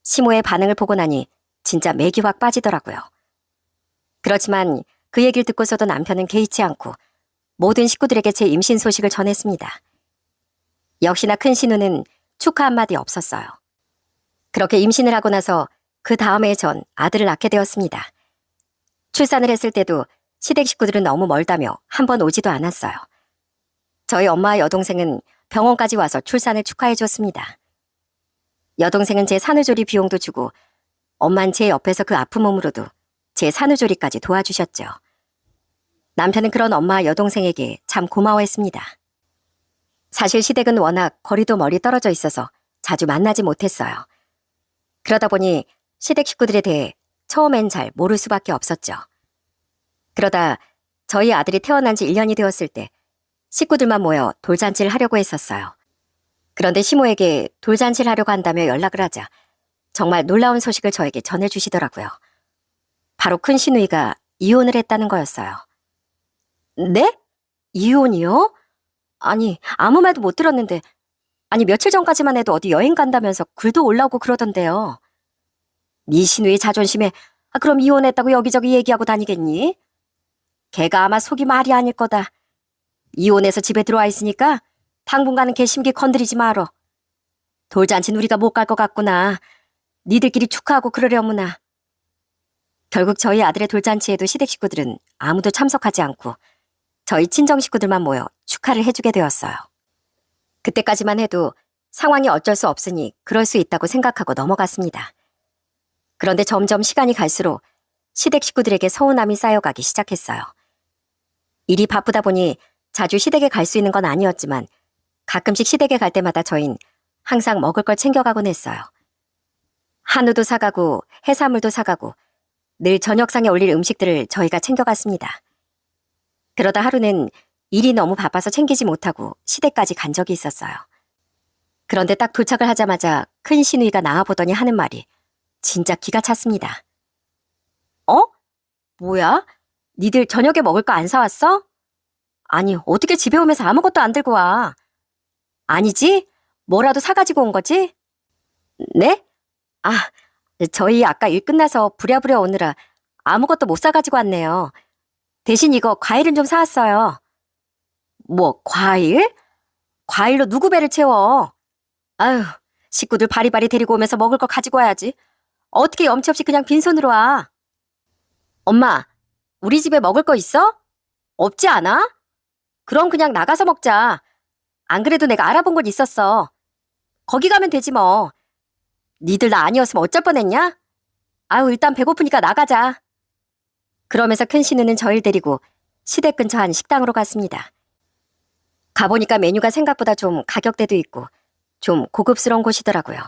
시모의 반응을 보고 나니 진짜 맥이 확 빠지더라고요. 그렇지만 그 얘기를 듣고서도 남편은 개의치 않고 모든 식구들에게 제 임신 소식을 전했습니다. 역시나 큰 신우는 축하 한마디 없었어요. 그렇게 임신을 하고 나서 그 다음 해에 전 아들을 낳게 되었습니다. 출산을 했을 때도 시댁 식구들은 너무 멀다며 한 번 오지도 않았어요. 저희 엄마와 여동생은 병원까지 와서 출산을 축하해 줬습니다. 여동생은 제 산후조리 비용도 주고 엄만 제 옆에서 그 아픈 몸으로도 제 산후조리까지 도와주셨죠. 남편은 그런 엄마와 여동생에게 참 고마워했습니다. 사실 시댁은 워낙 거리도 멀리 떨어져 있어서 자주 만나지 못했어요. 그러다 보니 시댁 식구들에 대해 처음엔 잘 모를 수밖에 없었죠. 그러다 저희 아들이 태어난 지 1년이 되었을 때 식구들만 모여 돌잔치를 하려고 했었어요. 그런데 시모에게 돌잔치를 하려고 한다며 연락을 하자 정말 놀라운 소식을 저에게 전해주시더라고요. 바로 큰 시누이가 이혼을 했다는 거였어요. 네? 이혼이요? 아니, 아무 말도 못 들었는데, 아니 며칠 전까지만 해도 어디 여행 간다면서 글도 올라오고 그러던데요. 네 시누이 자존심에 그럼 이혼했다고 여기저기 얘기하고 다니겠니? 걔가 아마 속이 말이 아닐 거다. 이혼해서 집에 들어와 있으니까 당분간은 걔 심기 건드리지 말어. 돌잔치는 우리가 못 갈 것 같구나. 니들끼리 축하하고 그러려무나. 결국 저희 아들의 돌잔치에도 시댁 식구들은 아무도 참석하지 않고 저희 친정 식구들만 모여 축하를 해주게 되었어요. 그때까지만 해도 상황이 어쩔 수 없으니 그럴 수 있다고 생각하고 넘어갔습니다. 그런데 점점 시간이 갈수록 시댁 식구들에게 서운함이 쌓여가기 시작했어요. 일이 바쁘다 보니 자주 시댁에 갈 수 있는 건 아니었지만 가끔씩 시댁에 갈 때마다 저흰 항상 먹을 걸 챙겨가곤 했어요. 한우도 사가고 해산물도 사가고 늘 저녁상에 올릴 음식들을 저희가 챙겨갔습니다. 그러다 하루는 일이 너무 바빠서 챙기지 못하고 시댁까지 간 적이 있었어요. 그런데 딱 도착을 하자마자 큰 시누이가 나와보더니 하는 말이 진짜 기가 찼습니다. 어? 뭐야? 니들 저녁에 먹을 거 안 사왔어? 아니, 어떻게 집에 오면서 아무것도 안 들고 와? 아니지? 뭐라도 사가지고 온 거지? 네? 아, 저희 아까 일 끝나서 부랴부랴 오느라 아무것도 못 사가지고 왔네요. 대신 이거 과일은 좀 사왔어요. 뭐, 과일? 과일로 누구 배를 채워? 아유, 식구들 바리바리 데리고 오면서 먹을 거 가지고 와야지. 어떻게 염치 없이 그냥 빈손으로 와? 엄마, 우리 집에 먹을 거 있어? 없지 않아? 그럼 그냥 나가서 먹자. 안 그래도 내가 알아본 곳 있었어. 거기 가면 되지 뭐. 니들 나 아니었으면 어쩔 뻔했냐? 아유, 일단 배고프니까 나가자. 그러면서 큰 신우는 저를 데리고 시댁 근처 한 식당으로 갔습니다. 가보니까 메뉴가 생각보다 좀 가격대도 있고 좀 고급스러운 곳이더라고요.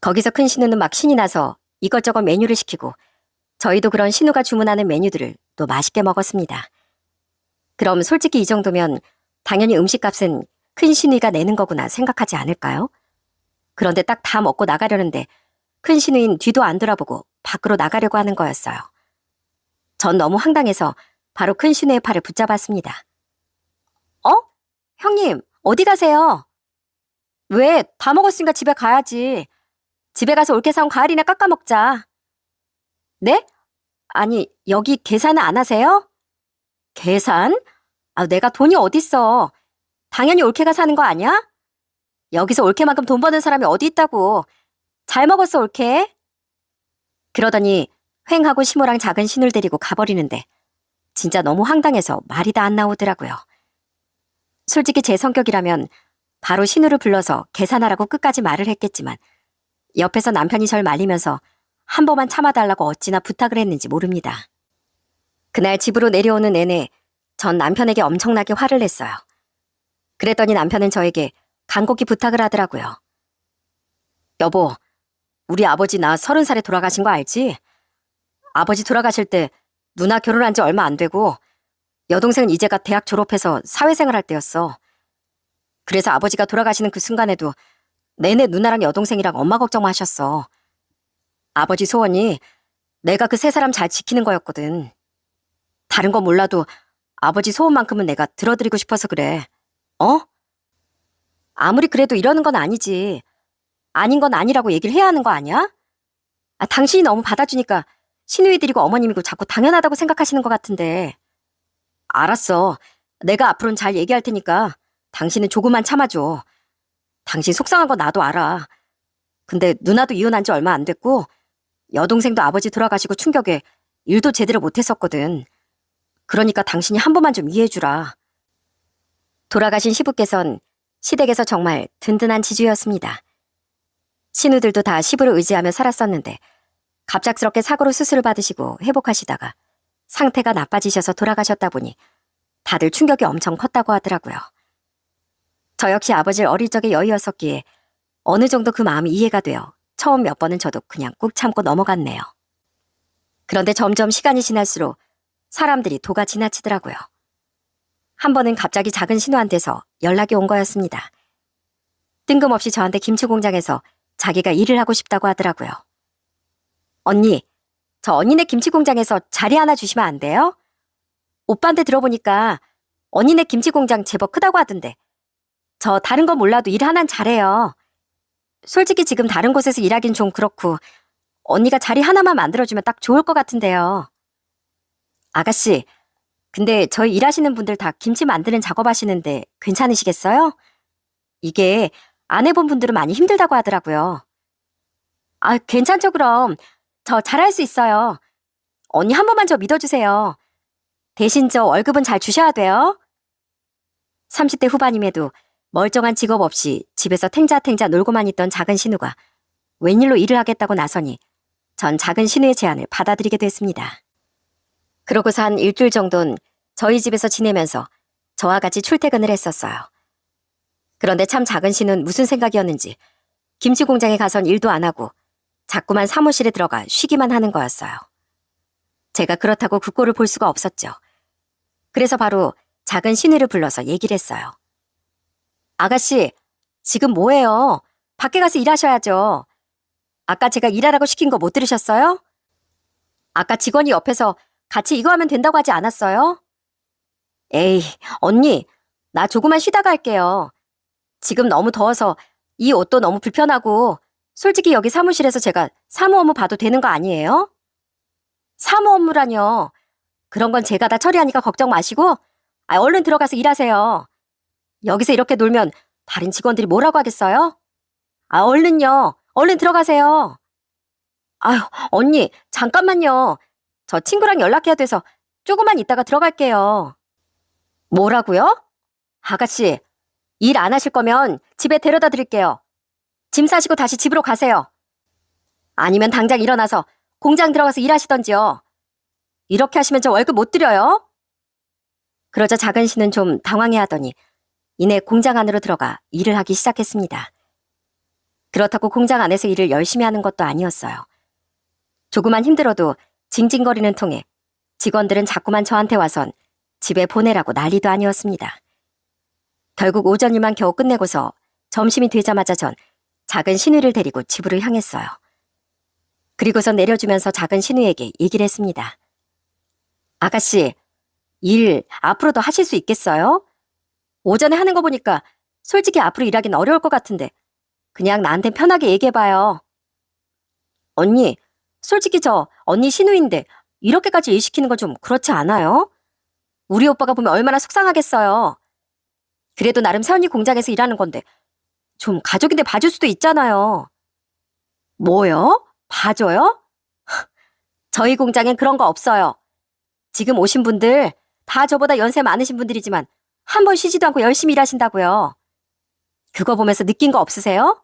거기서 큰 신우는 막 신이 나서 이것저것 메뉴를 시키고 저희도 그런 신우가 주문하는 메뉴들을 또 맛있게 먹었습니다. 그럼 솔직히 이 정도면 당연히 음식값은 큰 신우이가 내는 거구나 생각하지 않을까요? 그런데 딱 다 먹고 나가려는데 큰 신우인 뒤도 안 돌아보고 밖으로 나가려고 하는 거였어요. 전 너무 황당해서 바로 큰 신우의 팔을 붙잡았습니다. 어? 형님, 어디 가세요? 왜? 다 먹었으니까 집에 가야지. 집에 가서 올케 사온 과일이나 깎아 먹자. 네? 아니, 여기 계산은 안 하세요? 계산? 내가 돈이 어딨어. 당연히 올케가 사는 거 아니야? 여기서 올케만큼 돈 버는 사람이 어디 있다고. 잘 먹었어, 올케. 그러더니 횡하고 시모랑 작은 신우를 데리고 가버리는데 진짜 너무 황당해서 말이 다 안 나오더라고요. 솔직히 제 성격이라면 바로 신우를 불러서 계산하라고 끝까지 말을 했겠지만 옆에서 남편이 절 말리면서 한 번만 참아달라고 어찌나 부탁을 했는지 모릅니다. 그날 집으로 내려오는 내내 전 남편에게 엄청나게 화를 냈어요. 그랬더니 남편은 저에게 간곡히 부탁을 하더라고요. 여보, 우리 아버지 나 30살에 돌아가신 거 알지? 아버지 돌아가실 때 누나 결혼한 지 얼마 안 되고 여동생은 이제가 대학 졸업해서 사회생활 할 때였어. 그래서 아버지가 돌아가시는 그 순간에도 내내 누나랑 여동생이랑 엄마 걱정만 하셨어. 아버지 소원이 내가 그 세 사람 잘 지키는 거였거든. 다른 건 몰라도 아버지 소원만큼은 내가 들어드리고 싶어서 그래. 어? 아무리 그래도 이러는 건 아니지. 아닌 건 아니라고 얘기를 해야 하는 거 아니야? 당신이 너무 받아주니까 시누이들이고 어머님이고 자꾸 당연하다고 생각하시는 것 같은데. 알았어. 내가 앞으로는 잘 얘기할 테니까 당신은 조금만 참아줘. 당신 속상한 거 나도 알아. 근데 누나도 이혼한 지 얼마 안 됐고 여동생도 아버지 돌아가시고 충격에 일도 제대로 못했었거든. 그러니까 당신이 한 번만 좀 이해해주라. 돌아가신 시부께선 시댁에서 정말 든든한 지주였습니다. 신우들도 다 시부를 의지하며 살았었는데 갑작스럽게 사고로 수술을 받으시고 회복하시다가 상태가 나빠지셔서 돌아가셨다 보니 다들 충격이 엄청 컸다고 하더라고요. 저 역시 아버지를 어릴 적에 여의었었기에 어느 정도 그 마음이 이해가 되어 처음 몇 번은 저도 그냥 꾹 참고 넘어갔네요. 그런데 점점 시간이 지날수록 사람들이 도가 지나치더라고요. 한 번은 갑자기 작은 신우한테서 연락이 온 거였습니다. 뜬금없이 저한테 김치 공장에서 자기가 일을 하고 싶다고 하더라고요. 언니, 저 언니네 김치 공장에서 자리 하나 주시면 안 돼요? 오빠한테 들어보니까 언니네 김치 공장 제법 크다고 하던데. 저 다른 건 몰라도 일 하나는 잘해요. 솔직히 지금 다른 곳에서 일하긴 좀 그렇고 언니가 자리 하나만 만들어주면 딱 좋을 것 같은데요. 아가씨, 근데 저희 일하시는 분들 다 김치 만드는 작업하시는데 괜찮으시겠어요? 이게 안 해본 분들은 많이 힘들다고 하더라고요. 괜찮죠 그럼. 저 잘할 수 있어요. 언니 한 번만 저 믿어주세요. 대신 저 월급은 잘 주셔야 돼요. 30대 후반임에도 멀쩡한 직업 없이 집에서 탱자탱자 놀고만 있던 작은 신우가 웬일로 일을 하겠다고 나서니 전 작은 신우의 제안을 받아들이게 됐습니다. 그러고서 한 일주일 정도는 저희 집에서 지내면서 저와 같이 출퇴근을 했었어요. 그런데 참 작은 신우는 무슨 생각이었는지 김치 공장에 가선 일도 안 하고 자꾸만 사무실에 들어가 쉬기만 하는 거였어요. 제가 그렇다고 그 꼴을 볼 수가 없었죠. 그래서 바로 작은 신우를 불러서 얘기를 했어요. 아가씨, 지금 뭐해요? 밖에 가서 일하셔야죠. 아까 제가 일하라고 시킨 거 못 들으셨어요? 아까 직원이 옆에서 같이 이거 하면 된다고 하지 않았어요? 에이, 언니, 나 조금만 쉬다가 할게요. 지금 너무 더워서 이 옷도 너무 불편하고 솔직히 여기 사무실에서 제가 사무 업무 봐도 되는 거 아니에요? 사무 업무라뇨. 그런 건 제가 다 처리하니까 걱정 마시고 얼른 들어가서 일하세요. 여기서 이렇게 놀면 다른 직원들이 뭐라고 하겠어요? 얼른요. 얼른 들어가세요. 아유, 언니, 잠깐만요. 저 친구랑 연락해야 돼서 조금만 있다가 들어갈게요. 뭐라고요? 아가씨, 일 안 하실 거면 집에 데려다 드릴게요. 짐 싸시고 다시 집으로 가세요. 아니면 당장 일어나서 공장 들어가서 일하시던지요. 이렇게 하시면 저 월급 못 드려요. 그러자 작은 씨는 좀 당황해하더니 이내 공장 안으로 들어가 일을 하기 시작했습니다. 그렇다고 공장 안에서 일을 열심히 하는 것도 아니었어요. 조금만 힘들어도 징징거리는 통에 직원들은 자꾸만 저한테 와선 집에 보내라고 난리도 아니었습니다. 결국 오전 일만 겨우 끝내고서 점심이 되자마자 전 작은 신우를 데리고 집으로 향했어요. 그리고서 내려주면서 작은 신우에게 얘기를 했습니다. 아가씨, 일 앞으로도 하실 수 있겠어요? 오전에 하는 거 보니까 솔직히 앞으로 일하긴 어려울 것 같은데 그냥 나한텐 편하게 얘기해봐요. 언니, 솔직히 저 언니 신우인데 이렇게까지 일 시키는 건 좀 그렇지 않아요? 우리 오빠가 보면 얼마나 속상하겠어요. 그래도 나름 세언니 공장에서 일하는 건데 좀 가족인데 봐줄 수도 있잖아요. 뭐요? 봐줘요? 저희 공장엔 그런 거 없어요. 지금 오신 분들 다 저보다 연세 많으신 분들이지만 한 번 쉬지도 않고 열심히 일하신다고요. 그거 보면서 느낀 거 없으세요?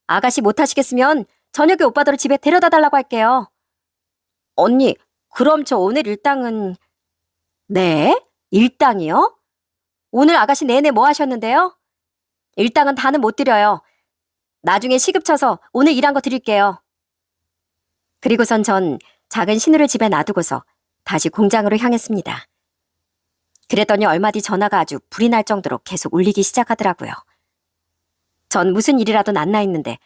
아가씨 못 하시겠으면 저녁에 오빠들을 집에 데려다 달라고 할게요. 언니, 그럼 저 오늘 일당은... 네? 일당이요? 오늘 아가씨 내내 뭐 하셨는데요? 일당은 다는 못 드려요. 나중에 시급 쳐서 오늘 일한 거 드릴게요. 그리고선 전 작은 신우를 집에 놔두고서 다시 공장으로 향했습니다. 그랬더니 얼마 뒤 전화가 아주 불이 날 정도로 계속 울리기 시작하더라고요. 전 무슨 일이라도 났나 했는데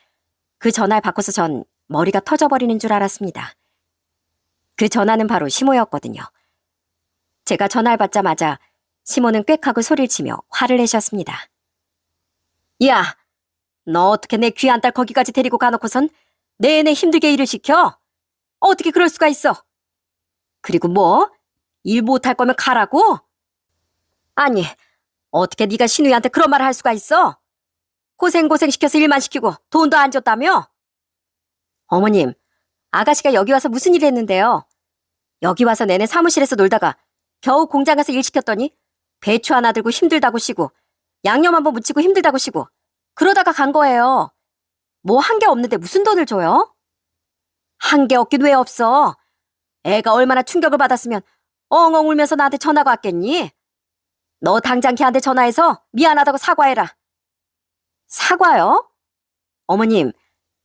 그 전화를 받고서 전 머리가 터져버리는 줄 알았습니다. 그 전화는 바로 시모였거든요. 제가 전화를 받자마자 시모는 꽥하고 소리를 치며 화를 내셨습니다. 야, 너 어떻게 내 귀한 딸 거기까지 데리고 가놓고선 내내 힘들게 일을 시켜? 어떻게 그럴 수가 있어? 그리고 뭐? 일 못할 거면 가라고? 아니, 어떻게 네가 신우이한테 그런 말을 할 수가 있어? 고생 시켜서 일만 시키고 돈도 안 줬다며? 어머님, 아가씨가 여기 와서 무슨 일을 했는데요? 여기 와서 내내 사무실에서 놀다가 겨우 공장 가서 일 시켰더니 배추 하나 들고 힘들다고 쉬고 양념 한번 묻히고 힘들다고 쉬고 그러다가 간 거예요. 뭐 한 게 없는데 무슨 돈을 줘요? 한 게 없긴 왜 없어? 애가 얼마나 충격을 받았으면 엉엉 울면서 나한테 전화가 왔겠니? 너 당장 걔한테 전화해서 미안하다고 사과해라. 사과요? 어머님,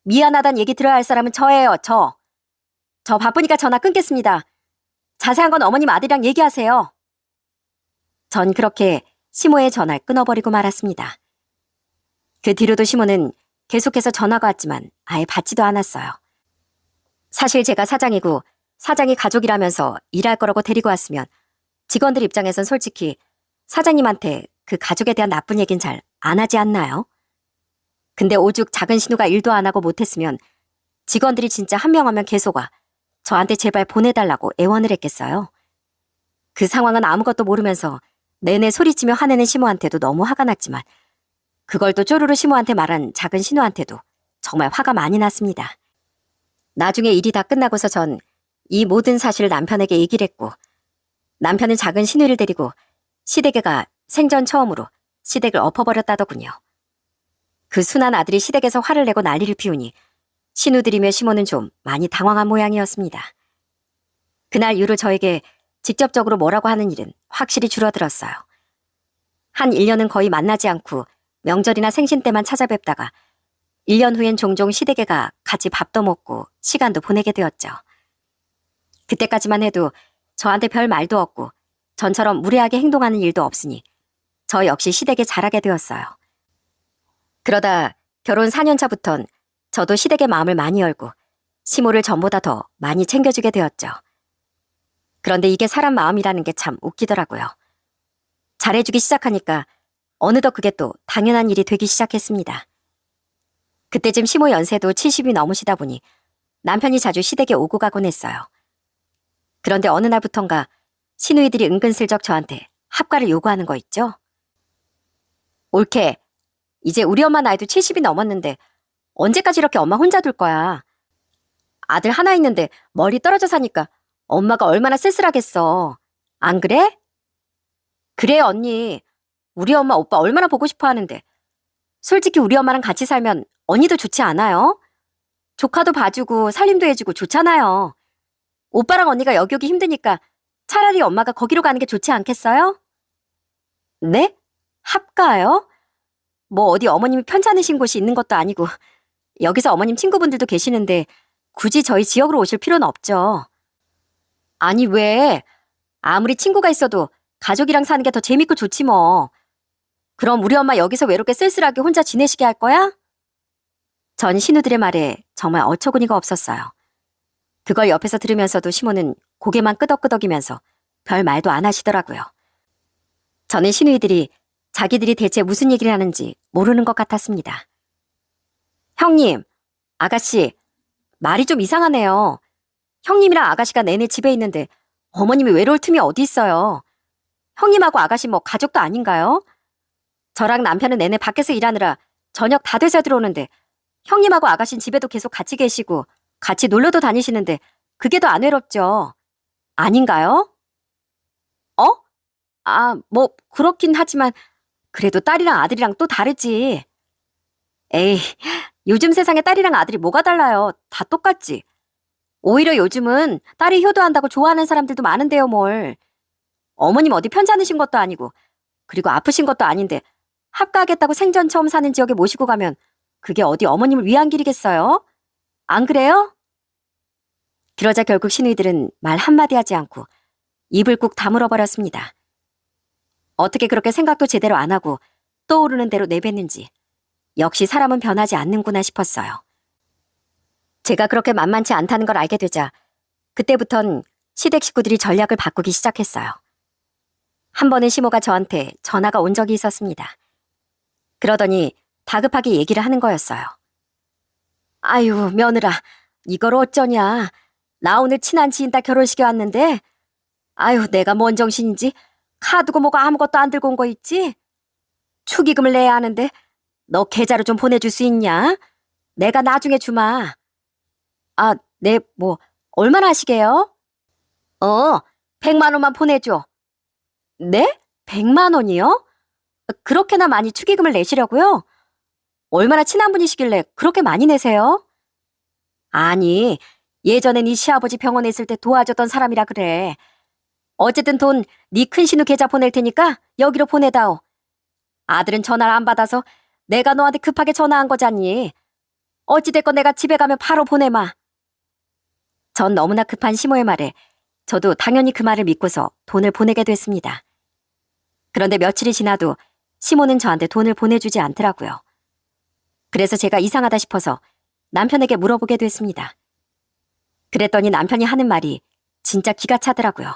미안하다는 얘기 들어야 할 사람은 저예요, 저. 저 바쁘니까 전화 끊겠습니다. 자세한 건 어머님 아들이랑 얘기하세요. 전 그렇게 시모의 전화를 끊어버리고 말았습니다. 그 뒤로도 시모는 계속해서 전화가 왔지만 아예 받지도 않았어요. 사실 제가 사장이고 사장이 가족이라면서 일할 거라고 데리고 왔으면 직원들 입장에선 솔직히 사장님한테 그 가족에 대한 나쁜 얘긴 잘 안 하지 않나요? 근데 오죽 작은 신우가 일도 안 하고 못했으면 직원들이 진짜 한 명 하면 계속 와 저한테 제발 보내달라고 애원을 했겠어요. 그 상황은 아무것도 모르면서 내내 소리치며 화내는 시모한테도 너무 화가 났지만 그걸 또 쪼르르 시모한테 말한 작은 신우한테도 정말 화가 많이 났습니다. 나중에 일이 다 끝나고서 전 이 모든 사실을 남편에게 얘기를 했고 남편은 작은 신우를 데리고 시댁애가 생전 처음으로 시댁을 엎어버렸다더군요. 그 순한 아들이 시댁에서 화를 내고 난리를 피우니 신우들이며 시모는 좀 많이 당황한 모양이었습니다. 그날 이후로 저에게 직접적으로 뭐라고 하는 일은 확실히 줄어들었어요. 한 1년은 거의 만나지 않고 명절이나 생신 때만 찾아뵙다가 1년 후엔 종종 시댁애가 같이 밥도 먹고 시간도 보내게 되었죠. 그때까지만 해도 저한테 별 말도 없고 전처럼 무례하게 행동하는 일도 없으니 저 역시 시댁에 잘하게 되었어요. 그러다 결혼 4년 차부턴 저도 시댁의 마음을 많이 열고 시모를 전보다 더 많이 챙겨주게 되었죠. 그런데 이게 사람 마음이라는 게 참 웃기더라고요. 잘해주기 시작하니까 어느덧 그게 또 당연한 일이 되기 시작했습니다. 그때쯤 시모 연세도 70이 넘으시다 보니 남편이 자주 시댁에 오고 가곤 했어요. 그런데 어느 날부턴가 시누이들이 은근슬쩍 저한테 합가를 요구하는 거 있죠? 옳게, 이제 우리 엄마 나이도 70이 넘었는데 언제까지 이렇게 엄마 혼자 둘 거야? 아들 하나 있는데 멀리 떨어져 사니까 엄마가 얼마나 쓸쓸하겠어. 안 그래? 그래 언니. 우리 엄마 오빠 얼마나 보고 싶어 하는데. 솔직히 우리 엄마랑 같이 살면 언니도 좋지 않아요? 조카도 봐주고 살림도 해주고 좋잖아요. 오빠랑 언니가 여기 오기 힘드니까 차라리 엄마가 거기로 가는 게 좋지 않겠어요? 네? 합가요? 뭐 어디 어머님이 편찮으신 곳이 있는 것도 아니고 여기서 어머님 친구분들도 계시는데 굳이 저희 지역으로 오실 필요는 없죠. 아니 왜? 아무리 친구가 있어도 가족이랑 사는 게 더 재밌고 좋지 뭐. 그럼 우리 엄마 여기서 외롭게 쓸쓸하게 혼자 지내시게 할 거야? 전 신우들의 말에 정말 어처구니가 없었어요. 그걸 옆에서 들으면서도 시모는 고개만 끄덕끄덕이면서 별 말도 안 하시더라고요. 저는 신우이들이 자기들이 대체 무슨 얘기를 하는지 모르는 것 같았습니다. 형님, 아가씨, 말이 좀 이상하네요. 형님이랑 아가씨가 내내 집에 있는데 어머님이 외로울 틈이 어디 있어요. 형님하고 아가씨 뭐 가족도 아닌가요? 저랑 남편은 내내 밖에서 일하느라 저녁 다 돼서 들어오는데 형님하고 아가씨는 집에도 계속 같이 계시고 같이 놀러도 다니시는데 그게 더 안 외롭죠. 아닌가요? 어? 아, 뭐 그렇긴 하지만 그래도 딸이랑 아들이랑 또 다르지. 에이, 요즘 세상에 딸이랑 아들이 뭐가 달라요. 다 똑같지. 오히려 요즘은 딸이 효도한다고 좋아하는 사람들도 많은데요, 뭘. 어머님 어디 편찮으신 것도 아니고 그리고 아프신 것도 아닌데 합가하겠다고 생전 처음 사는 지역에 모시고 가면 그게 어디 어머님을 위한 길이겠어요? 안 그래요? 그러자 결국 신우이들은 말 한마디 하지 않고 입을 꾹 다물어 버렸습니다. 어떻게 그렇게 생각도 제대로 안 하고 떠오르는 대로 내뱉는지 역시 사람은 변하지 않는구나 싶었어요. 제가 그렇게 만만치 않다는 걸 알게 되자 그때부턴 시댁 식구들이 전략을 바꾸기 시작했어요. 한 번은 시모가 저한테 전화가 온 적이 있었습니다. 그러더니 다급하게 얘기를 하는 거였어요. 아유, 며느라, 이걸 어쩌냐. 나 오늘 친한 지인 딸 결혼식에 왔는데 아유, 내가 뭔 정신인지 카드고 뭐고 아무것도 안 들고 온 거 있지? 축의금을 내야 하는데 너 계좌로 좀 보내줄 수 있냐? 내가 나중에 주마. 아, 네, 뭐 얼마나 하시게요? 100만 원만 보내줘. 네? 100만 원이요? 그렇게나 많이 축의금을 내시려고요? 얼마나 친한 분이시길래 그렇게 많이 내세요? 아니, 예전에 네 시아버지 병원에 있을 때 도와줬던 사람이라 그래. 어쨌든 돈 네 큰신우 계좌 보낼 테니까 여기로 보내다오. 아들은 전화를 안 받아서 내가 너한테 급하게 전화한 거잖니. 어찌됐건 내가 집에 가면 바로 보내마. 전 너무나 급한 시모의 말에 저도 당연히 그 말을 믿고서 돈을 보내게 됐습니다. 그런데 며칠이 지나도 시모는 저한테 돈을 보내주지 않더라고요. 그래서 제가 이상하다 싶어서 남편에게 물어보게 됐습니다. 그랬더니 남편이 하는 말이 진짜 기가 차더라고요.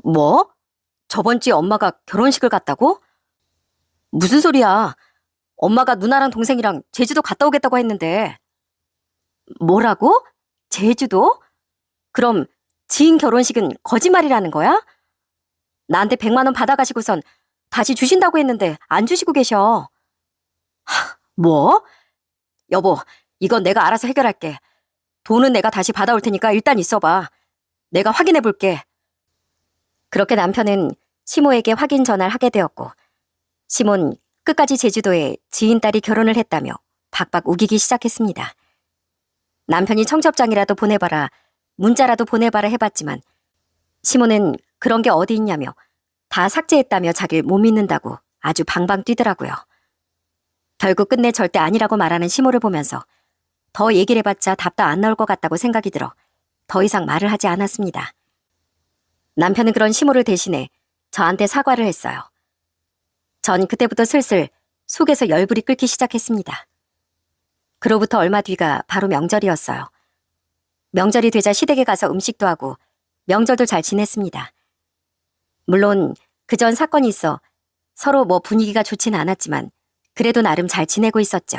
뭐? 저번 주에 엄마가 결혼식을 갔다고? 무슨 소리야? 엄마가 누나랑 동생이랑 제주도 갔다 오겠다고 했는데. 뭐라고? 제주도? 그럼 지인 결혼식은 거짓말이라는 거야? 나한테 100만 원 받아가시고선 다시 주신다고 했는데 안 주시고 계셔. 뭐? 여보, 이건 내가 알아서 해결할게. 돈은 내가 다시 받아올 테니까 일단 있어봐. 내가 확인해 볼게. 그렇게 남편은 시모에게 확인 전화를 하게 되었고 시몬 끝까지 제주도에 지인 딸이 결혼을 했다며 박박 우기기 시작했습니다. 남편이 청첩장이라도 보내봐라, 문자라도 보내봐라 해봤지만 시몬은 그런 게 어디 있냐며 다 삭제했다며 자기를 못 믿는다고 아주 방방 뛰더라고요. 결국 끝내 절대 아니라고 말하는 시모를 보면서 더 얘기를 해봤자 답도 안 나올 것 같다고 생각이 들어 더 이상 말을 하지 않았습니다. 남편은 그런 시모를 대신해 저한테 사과를 했어요. 전 그때부터 슬슬 속에서 열불이 끓기 시작했습니다. 그로부터 얼마 뒤가 바로 명절이었어요. 명절이 되자 시댁에 가서 음식도 하고 명절도 잘 지냈습니다. 물론 그전 사건이 있어 서로 뭐 분위기가 좋진 않았지만 그래도 나름 잘 지내고 있었죠.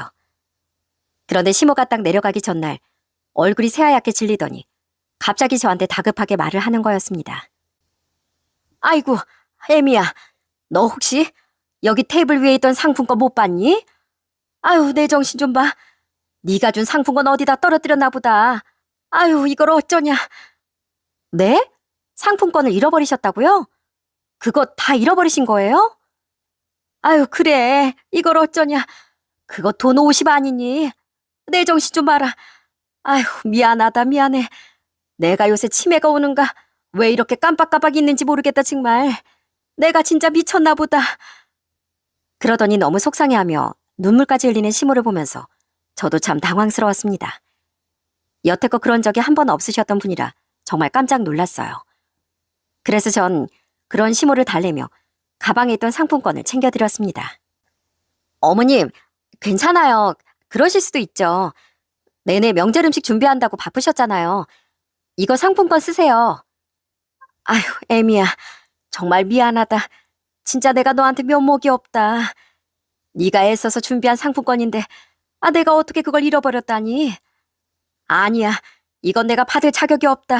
그런데 시모가 딱 내려가기 전날 얼굴이 새하얗게 질리더니 갑자기 저한테 다급하게 말을 하는 거였습니다. 아이고, 애미야, 너 혹시 여기 테이블 위에 있던 상품권 못 봤니? 아유, 내 정신 좀 봐. 네가 준 상품권 어디다 떨어뜨렸나 보다. 아유, 이걸 어쩌냐. 네? 상품권을 잃어버리셨다고요? 그거 다 잃어버리신 거예요? 아유, 그래. 이걸 어쩌냐. 그거 돈 50 아니니? 내 정신 좀 봐라. 아유, 미안하다, 미안해. 내가 요새 치매가 오는가? 왜 이렇게 깜빡깜빡 있는지 모르겠다, 정말. 내가 진짜 미쳤나 보다. 그러더니 너무 속상해하며 눈물까지 흘리는 시모를 보면서 저도 참 당황스러웠습니다. 여태껏 그런 적이 한 번 없으셨던 분이라 정말 깜짝 놀랐어요. 그래서 전 그런 시모를 달래며 가방에 있던 상품권을 챙겨드렸습니다. 어머님, 괜찮아요. 그러실 수도 있죠. 내내 명절 음식 준비한다고 바쁘셨잖아요. 이거 상품권 쓰세요. 아휴, 애미야. 정말 미안하다. 진짜 내가 너한테 면목이 없다. 네가 애써서 준비한 상품권인데 내가 어떻게 그걸 잃어버렸다니. 아니야. 이건 내가 받을 자격이 없다.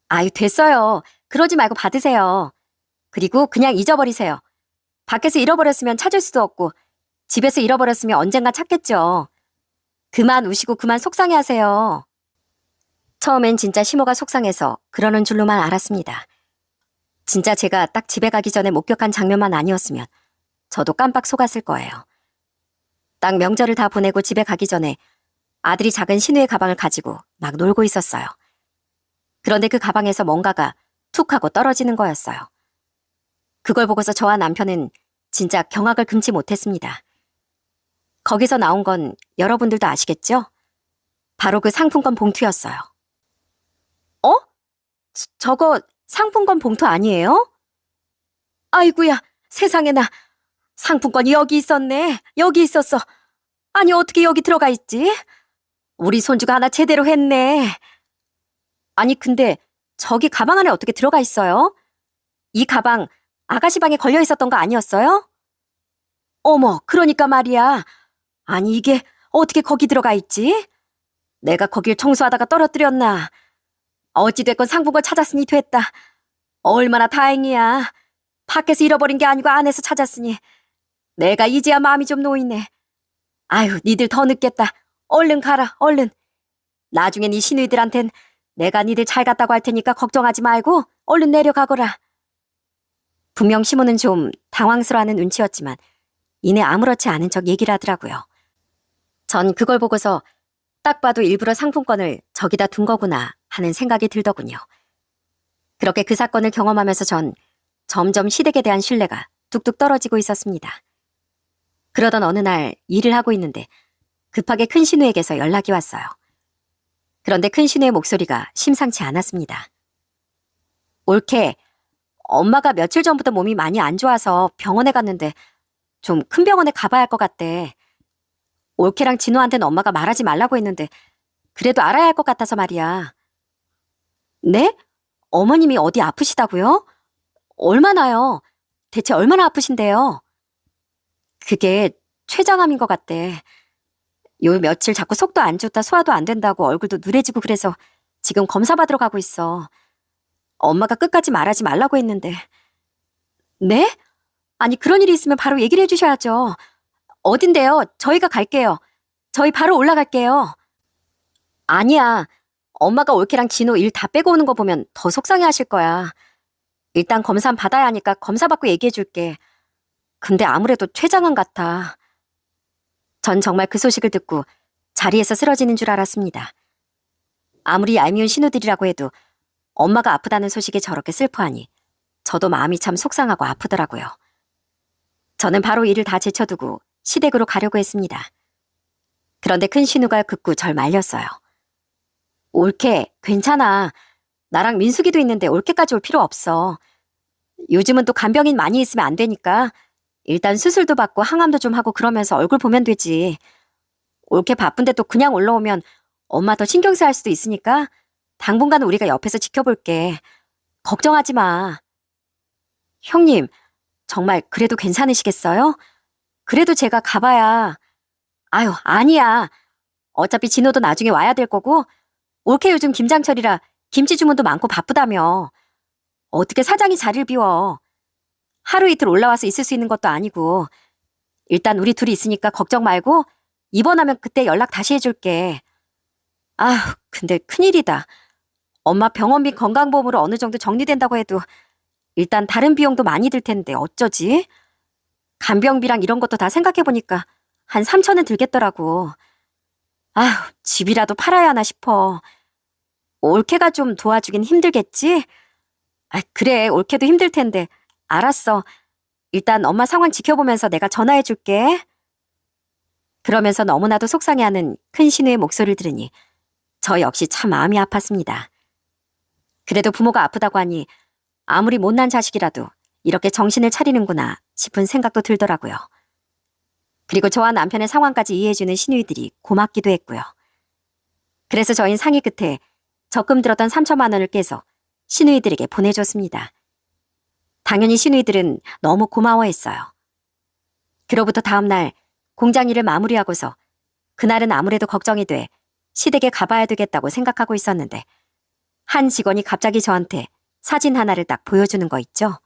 아유, 됐어요. 그러지 말고 받으세요. 그리고 그냥 잊어버리세요. 밖에서 잃어버렸으면 찾을 수도 없고 집에서 잃어버렸으면 언젠가 찾겠죠. 그만 우시고 그만 속상해하세요. 처음엔 진짜 시모가 속상해서 그러는 줄로만 알았습니다. 진짜 제가 딱 집에 가기 전에 목격한 장면만 아니었으면 저도 깜빡 속았을 거예요. 딱 명절을 다 보내고 집에 가기 전에 아들이 작은 신우의 가방을 가지고 막 놀고 있었어요. 그런데 그 가방에서 뭔가가 툭 하고 떨어지는 거였어요. 그걸 보고서 저와 남편은 진짜 경악을 금치 못했습니다. 거기서 나온 건 여러분들도 아시겠죠? 바로 그 상품권 봉투였어요. 어? 저거 상품권 봉투 아니에요? 아이고야, 세상에나. 상품권이 여기 있었네. 여기 있었어. 아니, 어떻게 여기 들어가 있지? 우리 손주가 하나 제대로 했네. 아니, 근데 저기 가방 안에 어떻게 들어가 있어요? 이 가방 아가씨 방에 걸려 있었던 거 아니었어요? 어머, 그러니까 말이야. 아니, 이게 어떻게 거기 들어가 있지? 내가 거길 청소하다가 떨어뜨렸나? 어찌됐건 상품권 찾았으니 됐다. 얼마나 다행이야. 밖에서 잃어버린 게 아니고 안에서 찾았으니. 내가 이제야 마음이 좀 놓이네. 아유, 니들 더 늦겠다. 얼른 가라, 얼른. 나중엔 이 시누이들한텐 내가 니들 잘 갔다고 할 테니까 걱정하지 말고 얼른 내려가거라. 분명 시모는 좀 당황스러워하는 눈치였지만 이내 아무렇지 않은 척 얘기를 하더라고요. 전 그걸 보고서 딱 봐도 일부러 상품권을 저기다 둔 거구나 하는 생각이 들더군요. 그렇게 그 사건을 경험하면서 전 점점 시댁에 대한 신뢰가 뚝뚝 떨어지고 있었습니다. 그러던 어느 날 일을 하고 있는데 급하게 큰 신우에게서 연락이 왔어요. 그런데 큰 신우의 목소리가 심상치 않았습니다. 올케, 엄마가 며칠 전부터 몸이 많이 안 좋아서 병원에 갔는데 좀 큰 병원에 가봐야 할 것 같대. 올케랑 진호한테는 엄마가 말하지 말라고 했는데 그래도 알아야 할 것 같아서 말이야. 네? 어머님이 어디 아프시다고요? 얼마나요? 대체 얼마나 아프신데요? 그게 췌장암인 것 같대. 요 며칠 자꾸 속도 안 좋다 소화도 안 된다고 얼굴도 누래지고 그래서 지금 검사 받으러 가고 있어. 엄마가 끝까지 말하지 말라고 했는데. 네? 아니 그런 일이 있으면 바로 얘기를 해주셔야죠. 어딘데요? 저희가 갈게요. 저희 바로 올라갈게요. 아니야. 엄마가 올케랑 진호 일 다 빼고 오는 거 보면 더 속상해 하실 거야. 일단 검사는 받아야 하니까 검사 받고 얘기해 줄게. 근데 아무래도 췌장암 같아. 전 정말 그 소식을 듣고 자리에서 쓰러지는 줄 알았습니다. 아무리 얄미운 신우들이라고 해도 엄마가 아프다는 소식에 저렇게 슬퍼하니 저도 마음이 참 속상하고 아프더라고요. 저는 바로 일을 다 제쳐두고 시댁으로 가려고 했습니다. 그런데 큰 신우가 극구 절 말렸어요. 올케, 괜찮아. 나랑 민숙이도 있는데 올케까지 올 필요 없어. 요즘은 또 간병인 많이 있으면 안 되니까 일단 수술도 받고 항암도 좀 하고 그러면서 얼굴 보면 되지. 올케 바쁜데 또 그냥 올라오면 엄마 더 신경 쓰일 수도 있으니까 당분간은 우리가 옆에서 지켜볼게. 걱정하지 마. 형님, 정말 그래도 괜찮으시겠어요? 그래도 제가 가봐야. 아유, 아니야. 어차피 진호도 나중에 와야 될 거고 올케 요즘 김장철이라 김치 주문도 많고 바쁘다며. 어떻게 사장이 자리를 비워. 하루 이틀 올라와서 있을 수 있는 것도 아니고. 일단 우리 둘이 있으니까 걱정 말고 입원하면 그때 연락 다시 해줄게. 아휴, 근데 큰일이다. 엄마 병원비 건강보험으로 어느 정도 정리된다고 해도 일단 다른 비용도 많이 들 텐데 어쩌지? 간병비랑 이런 것도 다 생각해보니까 한 3천은 들겠더라고. 아휴, 집이라도 팔아야 하나 싶어. 올케가 좀 도와주긴 힘들겠지? 아, 그래, 올케도 힘들 텐데. 알았어. 일단 엄마 상황 지켜보면서 내가 전화해줄게. 그러면서 너무나도 속상해하는 큰 신우의 목소리를 들으니 저 역시 참 마음이 아팠습니다. 그래도 부모가 아프다고 하니 아무리 못난 자식이라도 이렇게 정신을 차리는구나 싶은 생각도 들더라고요. 그리고 저와 남편의 상황까지 이해해주는 시누이들이 고맙기도 했고요. 그래서 저희는 상의 끝에 적금 들었던 3천만 원을 깨서 시누이들에게 보내줬습니다. 당연히 시누이들은 너무 고마워했어요. 그로부터 다음 날 공장 일을 마무리하고서 그날은 아무래도 걱정이 돼 시댁에 가봐야 되겠다고 생각하고 있었는데 한 직원이 갑자기 저한테 사진 하나를 딱 보여주는 거 있죠?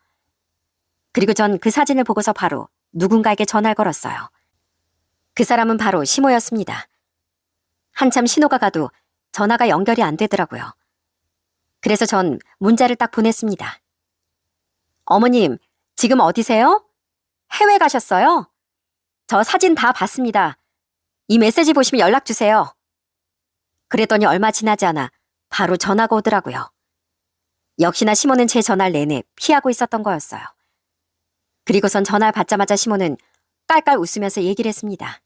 그리고 전 그 사진을 보고서 바로 누군가에게 전화를 걸었어요. 그 사람은 바로 시모였습니다. 한참 신호가 가도 전화가 연결이 안 되더라고요. 그래서 전 문자를 딱 보냈습니다. 어머님, 지금 어디세요? 해외 가셨어요? 저 사진 다 봤습니다. 이 메시지 보시면 연락 주세요. 그랬더니 얼마 지나지 않아 바로 전화가 오더라고요. 역시나 시모는 제 전화를 내내 피하고 있었던 거였어요. 그리고선 전화를 받자마자 시모는 깔깔 웃으면서 얘기를 했습니다.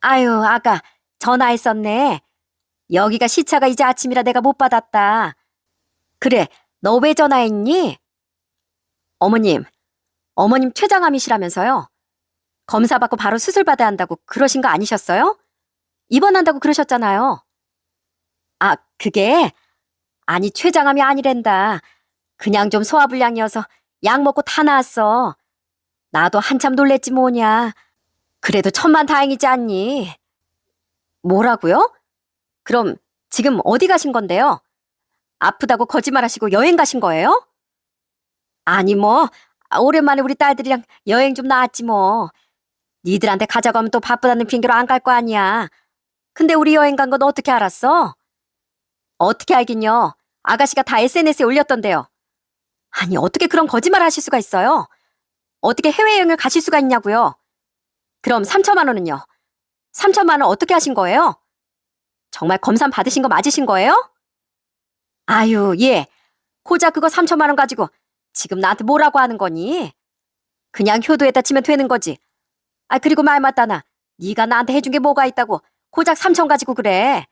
아유, 아가 전화했었네. 여기가 시차가 이제 아침이라 내가 못 받았다. 그래, 너 왜 전화했니? 어머님, 어머님 췌장암이시라면서요? 검사 받고 바로 수술 받아야 한다고 그러신 거 아니셨어요? 입원한다고 그러셨잖아요. 아, 그게 아니 췌장암이 아니란다. 그냥 좀 소화불량이어서 약 먹고 다 나았어. 나도 한참 놀랬지 뭐냐. 그래도 천만다행이지 않니? 뭐라고요? 그럼 지금 어디 가신 건데요? 아프다고 거짓말하시고 여행 가신 거예요? 아니 뭐 오랜만에 우리 딸들이랑 여행 좀 나왔지 뭐. 니들한테 가자고 하면 또 바쁘다는 핑계로 안 갈 거 아니야. 근데 우리 여행 간 건 어떻게 알았어? 어떻게 알긴요. 아가씨가 다 SNS에 올렸던데요. 아니 어떻게 그런 거짓말 하실 수가 있어요? 어떻게 해외여행을 가실 수가 있냐고요? 그럼 3천만 원은요? 3천만 원 어떻게 하신 거예요? 정말 검사 받으신 거 맞으신 거예요? 아유, 예. 고작 그거 3천만 원 가지고 지금 나한테 뭐라고 하는 거니? 그냥 효도에다 치면 되는 거지. 아, 그리고 말 맞다나. 네가 나한테 해준 게 뭐가 있다고 고작 3천 가지고 그래.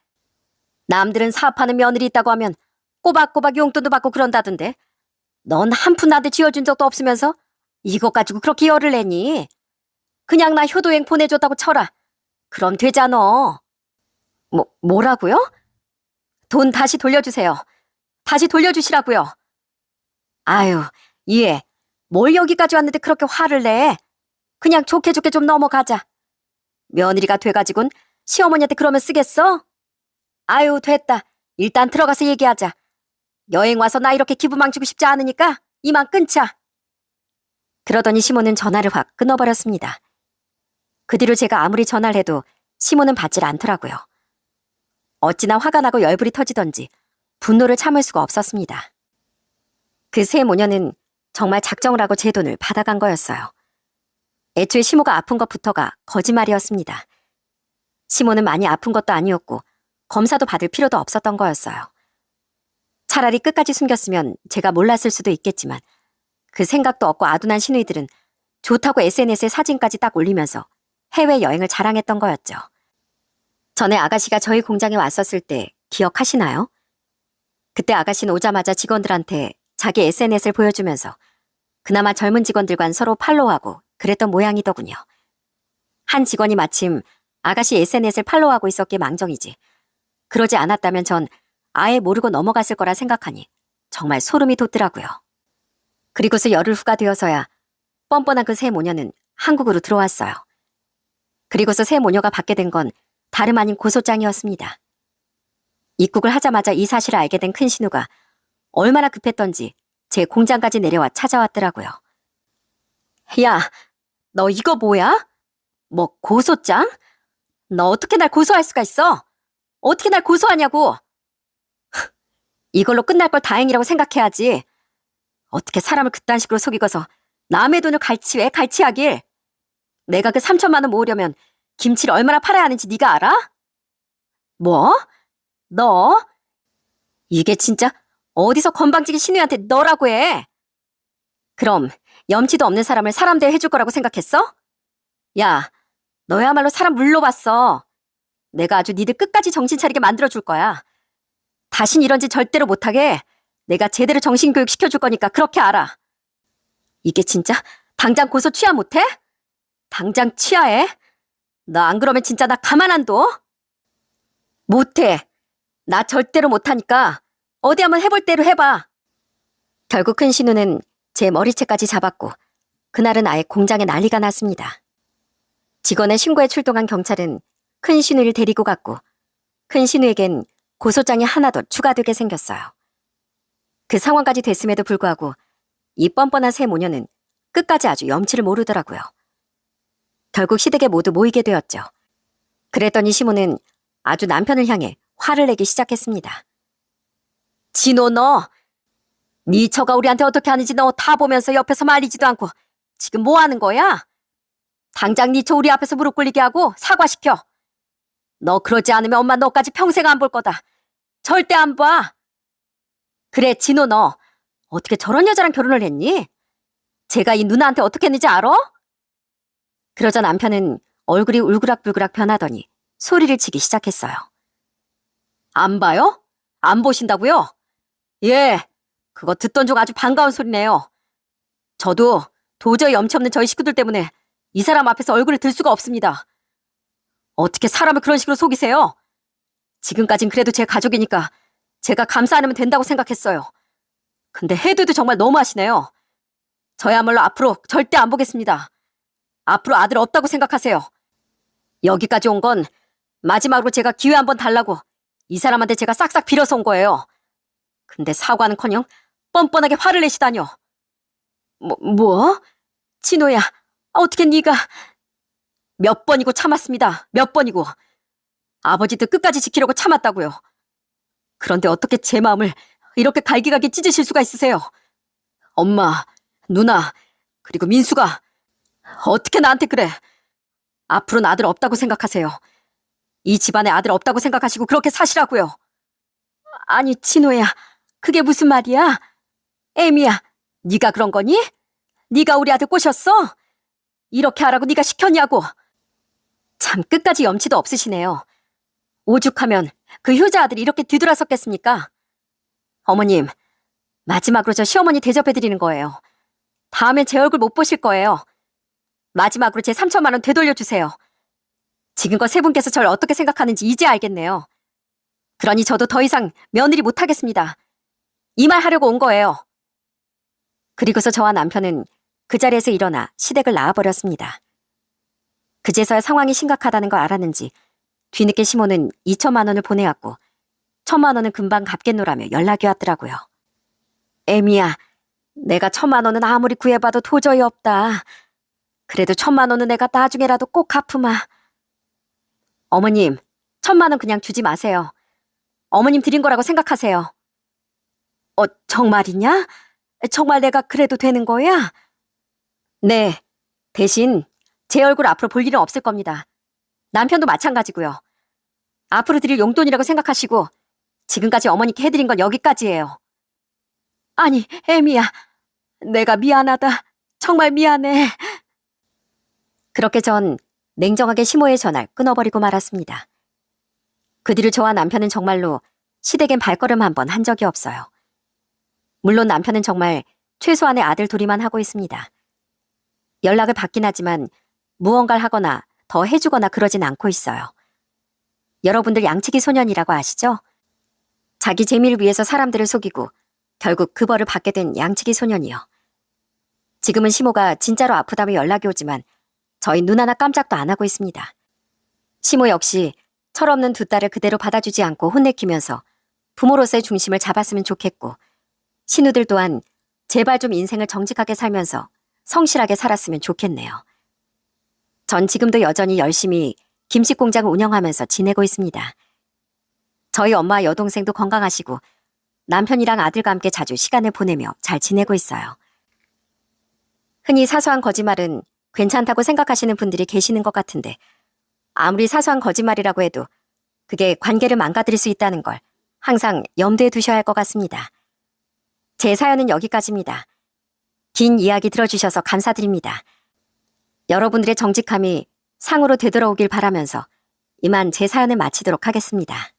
남들은 사업하는 며느리 있다고 하면 꼬박꼬박 용돈도 받고 그런다던데. 넌 한 푼 나한테 쥐어준 적도 없으면서 이것 가지고 그렇게 열을 내니? 그냥 나 효도행 보내줬다고 쳐라. 그럼 되잖아. 뭐라고요? 돈 다시 돌려주세요. 다시 돌려주시라고요. 아유, 예. 뭘 여기까지 왔는데 그렇게 화를 내? 그냥 좋게 좋게 좀 넘어가자. 며느리가 돼가지고는 시어머니한테 그러면 쓰겠어? 아유, 됐다. 일단 들어가서 얘기하자. 여행 와서 나 이렇게 기분 망치고 싶지 않으니까 이만 끊자. 그러더니 시모는 전화를 확 끊어버렸습니다. 그 뒤로 제가 아무리 전화를 해도 시모는 받질 않더라고요. 어찌나 화가 나고 열불이 터지던지 분노를 참을 수가 없었습니다. 그 세 모녀는 정말 작정을 하고 제 돈을 받아간 거였어요. 애초에 시모가 아픈 것부터가 거짓말이었습니다. 시모는 많이 아픈 것도 아니었고 검사도 받을 필요도 없었던 거였어요. 차라리 끝까지 숨겼으면 제가 몰랐을 수도 있겠지만 그 생각도 없고 아둔한 시누이들은 좋다고 SNS에 사진까지 딱 올리면서 해외여행을 자랑했던 거였죠. 전에 아가씨가 저희 공장에 왔었을 때 기억하시나요? 그때 아가씨는 오자마자 직원들한테 자기 SNS를 보여주면서 그나마 젊은 직원들과는 서로 팔로우하고 그랬던 모양이더군요. 한 직원이 마침 아가씨 SNS를 팔로우하고 있었기에 망정이지. 그러지 않았다면 전 아예 모르고 넘어갔을 거라 생각하니 정말 소름이 돋더라고요. 그리고서 열흘 후가 되어서야 뻔뻔한 그 세 모녀는 한국으로 들어왔어요. 그리고서 세 모녀가 받게 된 건 다름 아닌 고소장이었습니다. 입국을 하자마자 이 사실을 알게 된 큰 신우가 얼마나 급했던지 제 공장까지 내려와 찾아왔더라고요. 야, 너 이거 뭐야? 뭐 고소장? 너 어떻게 날 고소할 수가 있어? 어떻게 날 고소하냐고? 이걸로 끝날 걸 다행이라고 생각해야지. 어떻게 사람을 그딴 식으로 속이고서 남의 돈을 갈취해 갈취하길. 내가 그 3천만 원 모으려면 김치를 얼마나 팔아야 하는지 네가 알아? 뭐? 너? 이게 진짜 어디서 건방지게 신우한테 너라고 해? 그럼 염치도 없는 사람을 사람 대해 해줄 거라고 생각했어? 야, 너야말로 사람 물러봤어. 내가 아주 니들 끝까지 정신 차리게 만들어줄 거야. 다신 이런 짓 절대로 못하게 내가 제대로 정신교육 시켜줄 거니까 그렇게 알아. 이게 진짜 당장 고소 취하 못해? 당장 취하해? 너 안 그러면 진짜 나 가만 안 둬? 못해. 나 절대로 못하니까 어디 한번 해볼 대로 해봐. 결국 큰 신우는 제 머리채까지 잡았고 그날은 아예 공장에 난리가 났습니다. 직원의 신고에 출동한 경찰은 큰 신우를 데리고 갔고 큰 신우에겐 고소장이 하나 더 추가되게 생겼어요. 그 상황까지 됐음에도 불구하고 이 뻔뻔한 세 모녀는 끝까지 아주 염치를 모르더라고요. 결국 시댁에 모두 모이게 되었죠. 그랬더니 시모는 아주 남편을 향해 화를 내기 시작했습니다. 진호 너! 네 처가 우리한테 어떻게 하는지 너 다 보면서 옆에서 말리지도 않고 지금 뭐 하는 거야? 당장 네 처 우리 앞에서 무릎 꿇리게 하고 사과시켜. 너 그러지 않으면 엄마 너까지 평생 안 볼 거다. 절대 안 봐. 그래 진호 너 어떻게 저런 여자랑 결혼을 했니? 제가 이 누나한테 어떻게 했는지 알아? 그러자 남편은 얼굴이 울그락불그락 변하더니 소리를 치기 시작했어요. 안 봐요? 안 보신다고요? 예, 그거 듣던 중 아주 반가운 소리네요. 저도 도저히 염치 없는 저희 식구들 때문에 이 사람 앞에서 얼굴을 들 수가 없습니다. 어떻게 사람을 그런 식으로 속이세요? 지금까진 그래도 제 가족이니까 제가 감싸 안으면 된다고 생각했어요. 근데 해도도 정말 너무하시네요. 저야말로 앞으로 절대 안 보겠습니다. 앞으로 아들 없다고 생각하세요. 여기까지 온 건 마지막으로 제가 기회 한번 달라고 이 사람한테 제가 싹싹 빌어서 온 거예요. 근데 사과는커녕 뻔뻔하게 화를 내시다뇨. 뭐? 진호야, 어떻게 네가... 몇 번이고 참았습니다. 몇 번이고. 아버지도 끝까지 지키려고 참았다고요. 그런데 어떻게 제 마음을 이렇게 갈기갈기 찢으실 수가 있으세요? 엄마, 누나, 그리고 민수가 어떻게 나한테 그래? 앞으로는 아들 없다고 생각하세요. 이 집안에 아들 없다고 생각하시고 그렇게 사시라고요. 아니, 진호야, 그게 무슨 말이야? 에미야, 네가 그런 거니? 네가 우리 아들 꼬셨어? 이렇게 하라고 네가 시켰냐고. 참 끝까지 염치도 없으시네요. 오죽하면 그 효자 아들이 이렇게 뒤돌아섰겠습니까? 어머님, 마지막으로 저 시어머니 대접해드리는 거예요. 다음엔 제 얼굴 못 보실 거예요. 마지막으로 제 3천만 원 되돌려주세요. 지금껏 세 분께서 저를 어떻게 생각하는지 이제 알겠네요. 그러니 저도 더 이상 며느리 못하겠습니다. 이 말 하려고 온 거예요. 그리고서 저와 남편은 그 자리에서 일어나 시댁을 나와버렸습니다. 그제서야 상황이 심각하다는 걸 알았는지 뒤늦게 시모는 2천만 원을 보내왔고 1천만 원은 금방 갚겠노라며 연락이 왔더라고요. 에미야, 내가 1천만 원은 아무리 구해봐도 도저히 없다. 그래도 1천만 원은 내가 나중에라도 꼭 갚으마. 어머님, 1천만 원 그냥 주지 마세요. 어머님 드린 거라고 생각하세요. 정말이냐? 정말 내가 그래도 되는 거야? 네, 대신 제 얼굴 앞으로 볼 일은 없을 겁니다. 남편도 마찬가지고요. 앞으로 드릴 용돈이라고 생각하시고 지금까지 어머니께 해드린 건 여기까지예요. 아니, 에미야, 내가 미안하다. 정말 미안해. 그렇게 전 냉정하게 시모의 전화를 끊어버리고 말았습니다. 그 뒤로 저와 남편은 정말로 시댁엔 발걸음 한 번 한 적이 없어요. 물론 남편은 정말 최소한의 아들 둘이만 하고 있습니다. 연락을 받긴 하지만 무언가를 하거나 더 해주거나 그러진 않고 있어요. 여러분들 양치기 소년이라고 아시죠? 자기 재미를 위해서 사람들을 속이고 결국 그 벌을 받게 된 양치기 소년이요. 지금은 시모가 진짜로 아프다며 연락이 오지만 저희 눈 하나 깜짝도 안 하고 있습니다. 시모 역시 철없는 두 딸을 그대로 받아주지 않고 혼내키면서 부모로서의 중심을 잡았으면 좋겠고 신우들 또한 제발 좀 인생을 정직하게 살면서 성실하게 살았으면 좋겠네요. 전 지금도 여전히 열심히 김치 공장을 운영하면서 지내고 있습니다. 저희 엄마 여동생도 건강하시고 남편이랑 아들과 함께 자주 시간을 보내며 잘 지내고 있어요. 흔히 사소한 거짓말은 괜찮다고 생각하시는 분들이 계시는 것 같은데 아무리 사소한 거짓말이라고 해도 그게 관계를 망가뜨릴 수 있다는 걸 항상 염두에 두셔야 할 것 같습니다. 제 사연은 여기까지입니다. 긴 이야기 들어주셔서 감사드립니다. 여러분들의 정직함이 상으로 되돌아오길 바라면서 이만 제 사연을 마치도록 하겠습니다.